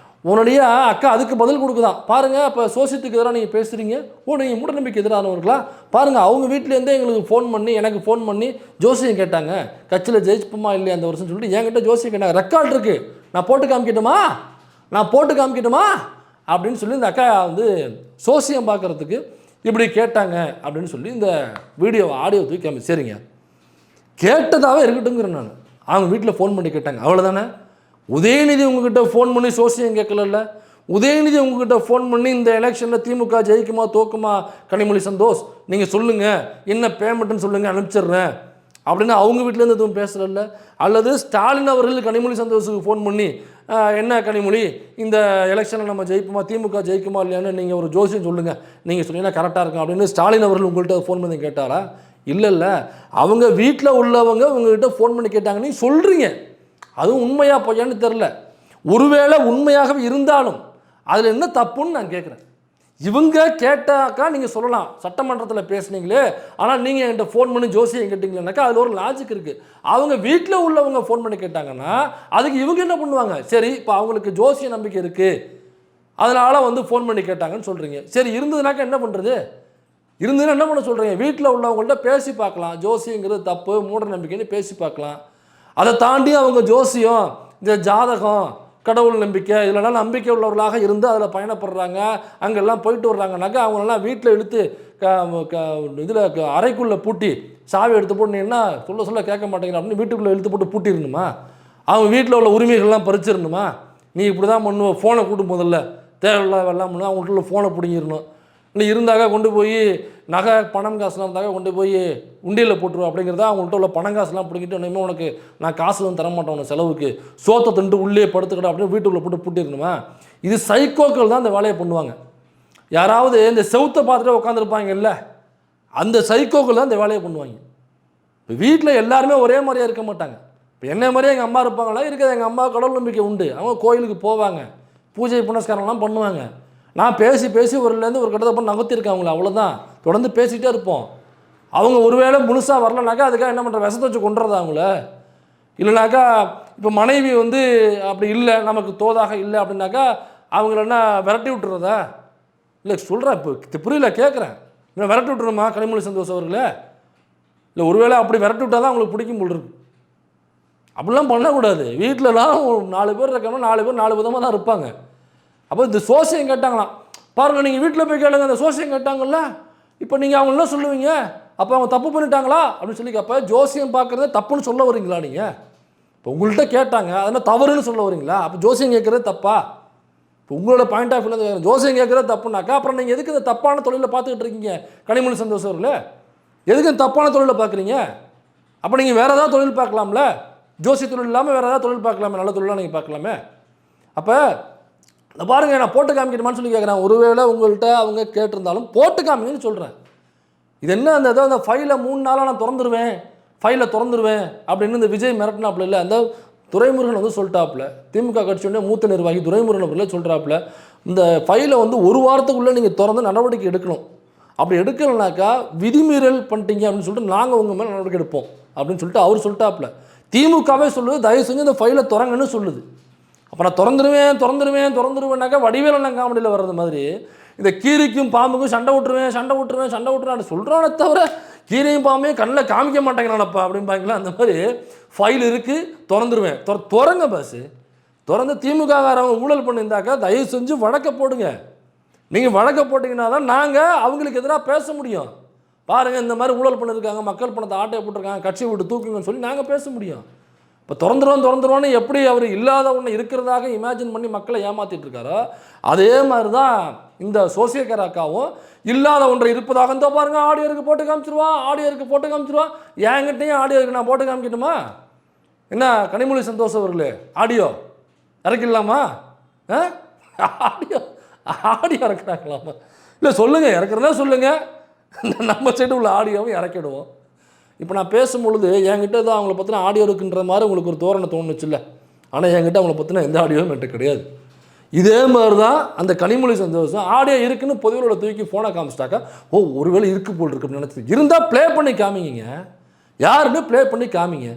உன்னுடைய அக்கா அதுக்கு பதில் கொடுக்குதான். பாருங்கள், இப்போ சோசியத்துக்கு எதிராக நீங்கள் பேசுகிறீங்க, நீங்கள் மூடநம்பிக்கை எதிரானவர்களா பாருங்கள். அவங்க வீட்டிலேருந்தே எங்களுக்கு ஃபோன் பண்ணி, எனக்கு ஃபோன் பண்ணி ஜோசியம் கேட்டாங்க, கட்சியில் ஜெயிச்சுப்போமா இல்லையா அந்த வருஷம் சொல்லிட்டு என்கிட்ட ஜோசியம் கேட்டாங்க. ரெக்கார்ட் இருக்குது, நான் போட்டு காமிக்கட்டுமா அப்படின்னு சொல்லி இந்த அக்கா வந்து சோசியம் பார்க்குறதுக்கு இப்படி கேட்டாங்க அப்படின்னு சொல்லி இந்த ஆடியோ தூக்கி காமி. சரிங்க, கேட்டதாகவே இருக்கட்டுங்கிறேன் நான். அவங்க வீட்டில் ஃபோன் பண்ணி கேட்டாங்க, அவ்வளோதானே. உதயநிதி உங்ககிட்ட ஃபோன் பண்ணி சோசியம் கேட்கல, உதயநிதி உங்ககிட்ட ஃபோன் பண்ணி இந்த எலெக்ஷனில் திமுக ஜெயிக்குமா தோக்குமா கனிமொழி சந்தோஷ் நீங்கள் சொல்லுங்கள், என்ன பேமெண்ட்டுன்னு சொல்லுங்கள், அனுப்பிச்சிடுறேன் அப்படின்னு அவங்க வீட்டிலேருந்து எதுவும் பேசல. அல்லது ஸ்டாலின் அவர்கள் கனிமொழி சந்தோஷுக்கு ஃபோன் பண்ணி என்ன கனிமொழி இந்த எலெக்ஷனில் நம்ம ஜெயிப்போமா, திமுக ஜெயிக்குமா இல்லையான்னு நீங்கள் ஒரு ஜோசியம் சொல்லுங்கள், நீங்கள் சொன்னீங்கன்னா கரெக்டாக இருக்கும் அப்படின்னு ஸ்டாலின் அவர்கள் உங்கள்கிட்ட ஃபோன் பண்ணி கேட்டாரா? இல்லை, அவங்க வீட்டில் உள்ளவங்க உங்கள்கிட்ட ஃபோன் பண்ணி கேட்டாங்க, நீங்கள் சொல்கிறீங்க. அதுவும் உண்மையா பொய்யான்னு தெரில. ஒருவேளை உண்மையாகவே இருந்தாலும் அதில் என்ன தப்புன்னு நான் கேட்குறேன். இவங்க கேட்டாக்கா நீங்கள் சொல்லலாம், சட்டமன்றத்தில் பேசுனீங்களே, ஆனால் நீங்கள் என்கிட்ட ஃபோன் பண்ணி ஜோசியம் கேட்டிங்களேனாக்கா அதில் ஒரு லாஜிக் இருக்குது. அவங்க வீட்டில் உள்ளவங்க ஃபோன் பண்ணி கேட்டாங்கன்னா அதுக்கு இவங்க என்ன பண்ணுவாங்க, சரி இப்போ அவங்களுக்கு ஜோசிய நம்பிக்கை இருக்குது அதனால் வந்து ஃபோன் பண்ணி கேட்டாங்கன்னு சொல்கிறீங்க. சரி, இருந்ததுனாக்கா என்ன பண்ணுறது? இருந்ததுன்னா என்ன பண்ண சொல்கிறீங்க? வீட்டில் உள்ளவங்கள்ட்ட பேசி பார்க்கலாம், ஜோசியங்கிறது தப்பு மூட நம்பிக்கைன்னு பேசி பார்க்கலாம். அதை தாண்டி அவங்க ஜோசியம், இந்த ஜாதகம், கடவுள் நம்பிக்கை இதெல்லாம் நம்பிக்கை உள்ளவர்களாக இருந்து அதில் பயணப்படுறாங்க, அங்கெல்லாம் போயிட்டு வர்றாங்கனாக்கா அவங்களெல்லாம் வீட்டில் இழுத்து இதில் அறைக்குள்ளே பூட்டி சாவி எடுத்து போட்டுனீங்கன்னா சொல்ல கேட்க மாட்டேங்கிற அப்படின்னு வீட்டுக்குள்ளே இழுத்து போட்டு பூட்டிடணுமா? அவங்க வீட்டில் உள்ள உரிமைகள்லாம் பறிச்சிடணுமா? நீ இப்படி தான் பண்ணுவோம், ஃபோனை கூட்டும் முதல்ல தேவையில்லாத எல்லாம் பண்ணுவோம், அவங்கள்ட்ட ஃபோனை பிடிங்கிடணும், இல்லை இருந்தாக்கா கொண்டு போய் நகை பணம் காசுலாம் இருந்தாக்கா கொண்டு போய் உண்டியில் போட்டுருவோம் அப்படிங்கிறத அவங்கள்ட்ட உள்ள பணம் காசுலாம் பிடிக்கிட்டு இனிமேல் உனக்கு நான் காசுலாம் தரமாட்டேன் உனக்கு செலவுக்கு, சோத்தை திண்டு உள்ளே படுத்துக்கிட அப்படின்னு வீட்டுக்குள்ளே போட்டு பூட்டிடணுமா? இது சைக்கோக்கள் தான் இந்த வேலையை பண்ணுவாங்க. யாராவது இந்த செவுத்தை பார்த்துட்டு உட்காந்துருப்பாங்க இல்லை, அந்த சைக்கோக்கள் தான் இந்த வேலையை பண்ணுவாங்க. இப்போ வீட்டில் எல்லாருமே ஒரே மாதிரியாக இருக்க மாட்டாங்க. இப்போ என்ன மாதிரியே எங்கள் அம்மா இருப்பாங்களா? இருக்கிறது எங்கள் அம்மா கடவுள் நம்பிக்கை உண்டு, அவங்க கோயிலுக்கு போவாங்க, பூஜை புனஸ்காரம்லாம் பண்ணுவாங்க. நான் பேசி ஒருலேருந்து ஒரு கட்டத்தை பண்ணி நகர்த்திருக்கேன் அவங்கள, அவ்வளோதான். தொடர்ந்து பேசிகிட்டே இருப்போம். அவங்க ஒருவேளை முழுசாக வரலனாக்கா அதுக்காக என்ன பண்ணுற, விஷத்தை வச்சு கொண்டுறதா அவங்கள? இல்லைனாக்கா இப்போ மனைவி வந்து அப்படி இல்லை, நமக்கு தோதாக இல்லை அப்படின்னாக்கா அவங்கள என்ன விரட்டி விட்டுறதா? இல்லை சொல்கிறேன், இப்போ புரியல கேட்குறேன். இல்லை விரட்டி விட்டுருமா கனிமொழி சந்தோஷ் அவர்களே? இல்லை ஒருவேளை அப்படி விரட்டி விட்டால் தான் அவங்களுக்கு பிடிக்கும் போல் இருக்கு. அப்படிலாம் பண்ணக்கூடாது. வீட்டிலலாம் 4 பேர் இருக்காங்கன்னா 4 பேர் 4 விதமாக தான் இருப்பாங்க. அப்போ இந்த சோசியம் கேட்டாங்களாம், பாருங்கள் நீங்கள் வீட்டில் போய் கேளுங்க, அந்த சோசியம் கேட்டாங்கல்ல, இப்போ நீங்கள் அவங்க என்ன சொல்லுவீங்க? அப்போ அவங்க தப்பு பண்ணிட்டாங்களா அப்படின்னு சொல்லி அப்போ ஜோசியம் பார்க்குறதே தப்புன்னு சொல்ல வரீங்களா நீங்கள்? இப்போ உங்கள்கிட்ட கேட்டாங்க அதனால் தவறுன்னு சொல்ல வரீங்களா? அப்போ ஜோசியம் கேட்குறது தப்பா? இப்போ உங்களோட பாயிண்ட் ஆஃப் வியூ ஜோசியம் கேட்குறது தப்புனாக்கா அப்புறம் நீங்கள் எதுக்கு இந்த தப்பான தொழிலை பார்த்துக்கிட்டு இருக்கீங்க கனிமொழி சந்தோஷ் அவர்களே? எதுக்கு இந்த தப்பான தொழிலை பார்க்குறீங்க? அப்போ நீங்கள் வேறு ஏதாவது தொழில் பார்க்கலாம்ல, ஜோசி தொழில் இல்லாமல் வேறு ஏதாவது தொழில் பார்க்கலாமே, நல்ல தொழிலாக நீங்கள் பார்க்கலாமே. அப்போ இந்த பாருங்கள், நான் போட்டு காமிக்கணுமான்னு சொல்லி கேட்குறேன். ஒருவேளை உங்கள்கிட்ட அவங்க கேட்டிருந்தாலும் போட்டு காமிங்கன்னு சொல்கிறேன். இது என்ன அந்த ஏதோ அந்த ஃபைலை 3 நாளாக நான் திறந்துருவேன், ஃபைலை திறந்துருவேன் அப்படின்னு இந்த விஜய் மிரட்டினாப்புல இல்லை, அந்த துரைமுருகன் வந்து சொல்லிட்டாப்புல, திமுக கட்சியுடைய மூத்த நிர்வாகி துரைமுருகன் அவர்களே சொல்கிறாப்புல, இந்த ஃபைலை வந்து 1 வாரத்துக்குள்ளே நீங்கள் திறந்து நடவடிக்கை எடுக்கணும், அப்படி எடுக்கலைனாக்கா விதிமீறல் பண்ணிட்டீங்க அப்படின்னு சொல்லிட்டு நாங்கள் உங்கள் மேலே நடவடிக்கை எடுப்போம் அப்படின்னு சொல்லிட்டு அவர் சொல்லிட்டாப்புல. திமுகவே சொல்லுது தயவு செஞ்சு இந்த ஃபைலை திறங்கன்னு சொல்லுது. அப்போ நான் திறந்துருவேன்னாக்கா வடிவேலன் காமெடியில் வர்றது மாதிரி இந்த கீரிக்கும் பாம்புக்கும் சண்டை விட்டுருவேன் சொல்கிறானே தவிர கீரையும் பாம்பையும் கண்ணில் காமிக்க மாட்டேங்கிறானப்பா அப்படிம்பாங்களா. அந்த மாதிரி ஃபைல் இருக்குது, திறந்துருவேன். திறங்க பாஸு, திறந்து திமுககாரவங்க ஊழல் பண்ணியிருந்தாக்கா தயவு செஞ்சு வழக்க போடுங்க. நீங்கள் வழக்க போட்டிங்கன்னா தான் நாங்கள் அவங்களுக்கு எதிராக பேச முடியும். பாருங்கள் இந்த மாதிரி ஊழல் பண்ணியிருக்காங்க, மக்கள் பணத்தை ஆட்டையை போட்டிருக்காங்க, கட்சி விட்டு தூக்குங்கன்னு சொல்லி நாங்கள் பேச முடியும். இப்போ திறந்துருவோன்னு எப்படி அவர் இல்லாத ஒன்று இருக்கிறதாக இமேஜின் பண்ணி மக்களை ஏமாற்றிட்டு இருக்காரோ அதே மாதிரி தான் இந்த சோசியக்கார அக்காவும் இல்லாத ஒன்றை இருப்பதாக இந்த பாருங்கள் ஆடியோருக்கு போட்டு காமிச்சிருவான். என்கிட்டையும் ஆடியோருக்கு நான் போட்டு காமிக்கணுமா என்ன? கனிமொழி சந்தோஷ் அவர்களே ஆடியோ இறக்கிடலாமா? ஆடியோ இறக்குறாங்களாமா? இல்லை சொல்லுங்கள், இறக்குறதா சொல்லுங்கள், நம்ம சைடு உள்ள ஆடியோவும் இறக்கிடுவோம். இப்போ நான் பேசும்பொழுது என்கிட்ட தான் அவங்கள பற்றின ஆடியோ இருக்குன்ற மாதிரி உங்களுக்கு ஒரு தோரணை தோணுச்சு இல்லை, ஆனால் என்கிட்ட அவங்கள பற்றின எந்த ஆடியோவும் என்கிட்ட கிடையாது. இதே மாதிரி தான் அந்த கனிமொழி சந்தோஷம் ஆடியோ இருக்குன்னு பொதுவோட தூக்கி ஃபோனை காமிச்சிட்டாக்கா ஒருவேளை இருக்கு போல் இருக்குன்னு நினச்சி இருந்தால் ப்ளே பண்ணி காமிங்க, யாருன்னு ப்ளே பண்ணி காமிங்க.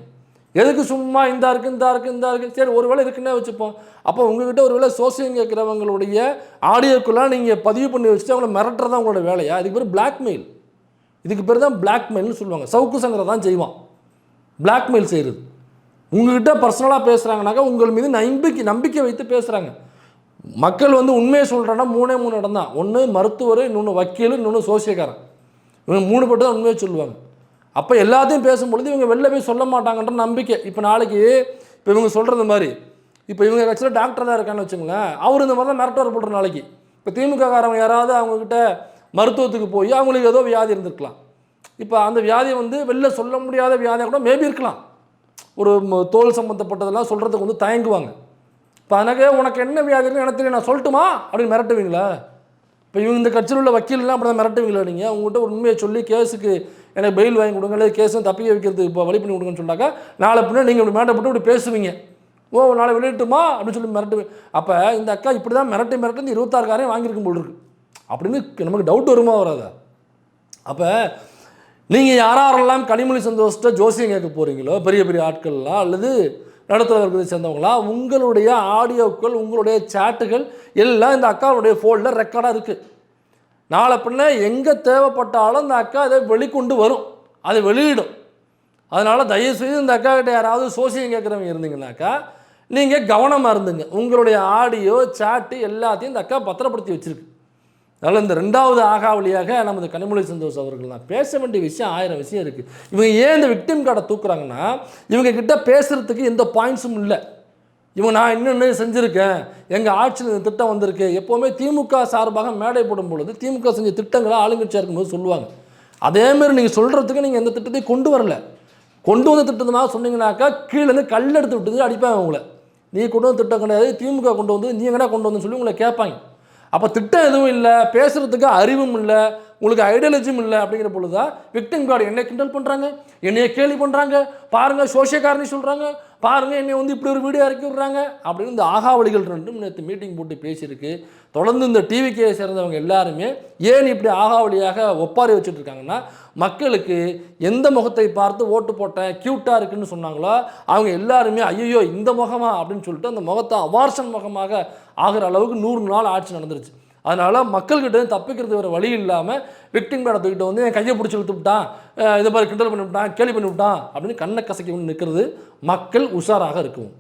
எதுக்கு சும்மா இந்த இருக்கு சரி ஒருவேளை இருக்குன்னே வச்சுப்போம். அப்போ உங்ககிட்ட ஒருவேளை சோசியம் கேட்குறவங்களுடைய ஆடியோக்குள்ளே நீங்கள் பதிவு பண்ணி வச்சுட்டு அவங்கள மிரட்டுறதான் உங்களோட வேலையா? இதுக்கு பேர் பிளாக்மெயில். இதுக்கு பேர் தான் பிளாக்மெயில்னு சொல்லுவாங்க. சவுக்கு சங்கரை தான் செய்வான் பிளாக்மெயில் செய்கிறது. உங்கள்கிட்ட பர்சனலாக பேசுகிறாங்கனாக்கா உங்கள் மீது நம்பிக்கை வைத்து பேசுகிறாங்க. மக்கள் வந்து உண்மையை சொல்கிறேன்னா 3 இடம் தான். ஒன்று மருத்துவர், இன்னொன்று வக்கீல், இன்னொன்று சோசியக்காரன். இவங்க 3 பேர் தான் உண்மையை சொல்லுவாங்க. அப்போ எல்லாத்தையும் பேசும்பொழுது இவங்க வெளில போய் சொல்ல மாட்டாங்கன்ற நம்பிக்கை. இப்போ நாளைக்கு இப்போ இவங்க சொல்கிறது மாதிரி இப்போ இவங்க கட்சியில் டாக்டர் தான் இருக்கான்னு வச்சுங்களேன், அவர் இந்த மாதிரி தான் மிரட்டர் போடுற நாளைக்கு. இப்போ திமுககாரவங்க யாராவது அவங்கக்கிட்ட மருத்துவத்துக்கு போய் அவங்களுக்கு ஏதோ வியாதி இருந்திருக்கலாம். இப்போ அந்த வியாதியை வந்து வெளில சொல்ல முடியாத வியாதியாக கூட மேபி இருக்கலாம். ஒரு தோல் சம்மந்தப்பட்டதெல்லாம் சொல்கிறதுக்கு வந்து தயங்குவாங்க. இப்போ எனக்கு உனக்கு என்ன வியாதின்னு எனக்கு தெரியும், நான் சொல்லட்டுமா அப்படின்னு மிரட்டுவீங்களா? இப்போ இவங்க இந்த கட்சியில் உள்ள வக்கீல்லாம் அப்படி தான் மிரட்டுவீங்களா? நீங்கள் உங்கள்கிட்ட ஒரு உண்மையை சொல்லி கேஸுக்கு எனக்கு பெயில் வாங்கி கொடுங்க, இல்லை கேஸும் தப்பிக்க வைக்கிறதுக்கு இப்போ வழி பண்ணி கொடுங்கன்னு சொன்னாக்கா நாளை பின்னாடி நீங்கள் இப்படி மேட்டப்பட்டு இப்படி பேசுவீங்க. நாளை வெளியிட்டுமா அப்படின்னு சொல்லி மிரட்டுவேன். அப்போ இந்த அக்கா இப்படி தான் மிரட்டி 26 காரையும் வாங்கியிருக்கும் போல் இருக்கு அப்படின்னு நமக்கு டவுட் வருமா வராதா? அப்போ நீங்கள் யாரெல்லாம் கனிமொழி சந்தோஷத்தை ஜோசியம் கேட்க போகிறீங்களோ பெரிய ஆட்கள்லாம் அல்லது நடுத்தர வர்க்கத்தை சேர்ந்தவங்களா, உங்களுடைய ஆடியோக்கள் உங்களுடைய சேட்டுகள் எல்லாம் இந்த அக்காவுடைய ஃபோனில் ரெக்கார்டாக இருக்குது. நாளை பின்ன எங்கே தேவைப்பட்டாலும் இந்த அக்கா அதை வெளிக்கொண்டு வரும், அதை வெளியிடும். அதனால் தயவுசெய்து இந்த அக்கா கிட்ட யாராவது சோசியம் கேட்குறவங்க இருந்தீங்கன்னாக்கா நீங்கள் கவனமாக இருந்துங்க. உங்களுடைய ஆடியோ சாட்டு எல்லாத்தையும் இந்த அக்கா பத்திரப்படுத்தி வச்சுருக்கு. அதனால் இந்த 2வது ஆகாவளியாக நமது கனிமொழி சந்தோஷ் அவர்கள் தான் பேச வேண்டிய விஷயம் 1000 விஷயம் இருக்குது. இவங்க ஏன் இந்த விக்டிம் கார்டை தூக்குறாங்கன்னா, இவங்க கிட்ட பேசுகிறதுக்கு எந்த பாயிண்ட்ஸும் இல்லை. இவங்க நான் இன்னொன்று செஞ்சுருக்கேன், எங்கள் ஆட்சியில் இந்த திட்டம் வந்திருக்கு. எப்போவுமே திமுக சார்பாக மேடை போடும் பொழுது திமுக செஞ்ச திட்டங்களை ஆளுங்கட்சியாக இருக்கும்போது சொல்லுவாங்க. அதேமாரி நீங்கள் சொல்கிறதுக்கு நீங்கள் எந்த திட்டத்தையும் கொண்டு வரல. கொண்டு வந்த திட்டமாக சொன்னீங்கன்னாக்கா கீழேருந்து கல் எடுத்து விட்டு அடிப்பாங்க உங்களை. நீ கொண்டு வந்த திட்டம் கிடையாது, திமுக கொண்டு வந்து நீ எங்கடா கொண்டு வந்து சொல்லி உங்களை கேட்பாங்க. அப்போ திட்டம் எதுவும் இல்லை, பேசுகிறதுக்கு அறிவும் இல்லை, உங்களுக்கு ஐடியாலஜியும் இல்லை. அப்படிங்கிற பொழுது தான் விக்டிம் கார்டு என்னை கிண்டல் பண்ணுறாங்க, என்னைய கேலி பண்ணுறாங்க, பாருங்கள் சோசியக்காரனி சொல்கிறாங்க, பாருங்கள் என்னை வந்து இப்படி ஒரு வீடியோ இறக்கி விட்றாங்க அப்படின்னு இந்த ஆகாவளிகள் 2 நேற்று மீட்டிங் போட்டு பேசியிருக்கு. தொடர்ந்து இந்த டிவிக்கே சேர்ந்தவங்க எல்லாருமே ஏன் இப்படி ஆகாவளியாக ஒப்பாரி வச்சுட்டு இருக்காங்கன்னா, மக்களுக்கு எந்த முகத்தை பார்த்து ஓட்டு போட்டேன் க்யூட்டாக இருக்குன்னு சொன்னாங்களோ அவங்க எல்லாருமே ஐயோ இந்த முகமா அப்படின்னு சொல்லிட்டு அந்த முகத்தை அவார்ஷன் முகமாக ஆகிற அளவுக்கு 100 நாள் ஆட்சி நடந்துருச்சு. அதனால் மக்கள்கிட்ட தப்பிக்கிறது வேறு வழி இல்லாமல் விக்டிம் கார்டை தூக்கிட்டு வந்து என் கையை பிடிச்சி இழுத்து விட்டான், இதை மாதிரி கிண்டல் பண்ணி விட்டான், கேலி பண்ணி விட்டான் அப்படின்னு கண்ணை கசக்கி நிற்கிறது. மக்கள் உஷாராக இருக்கும்.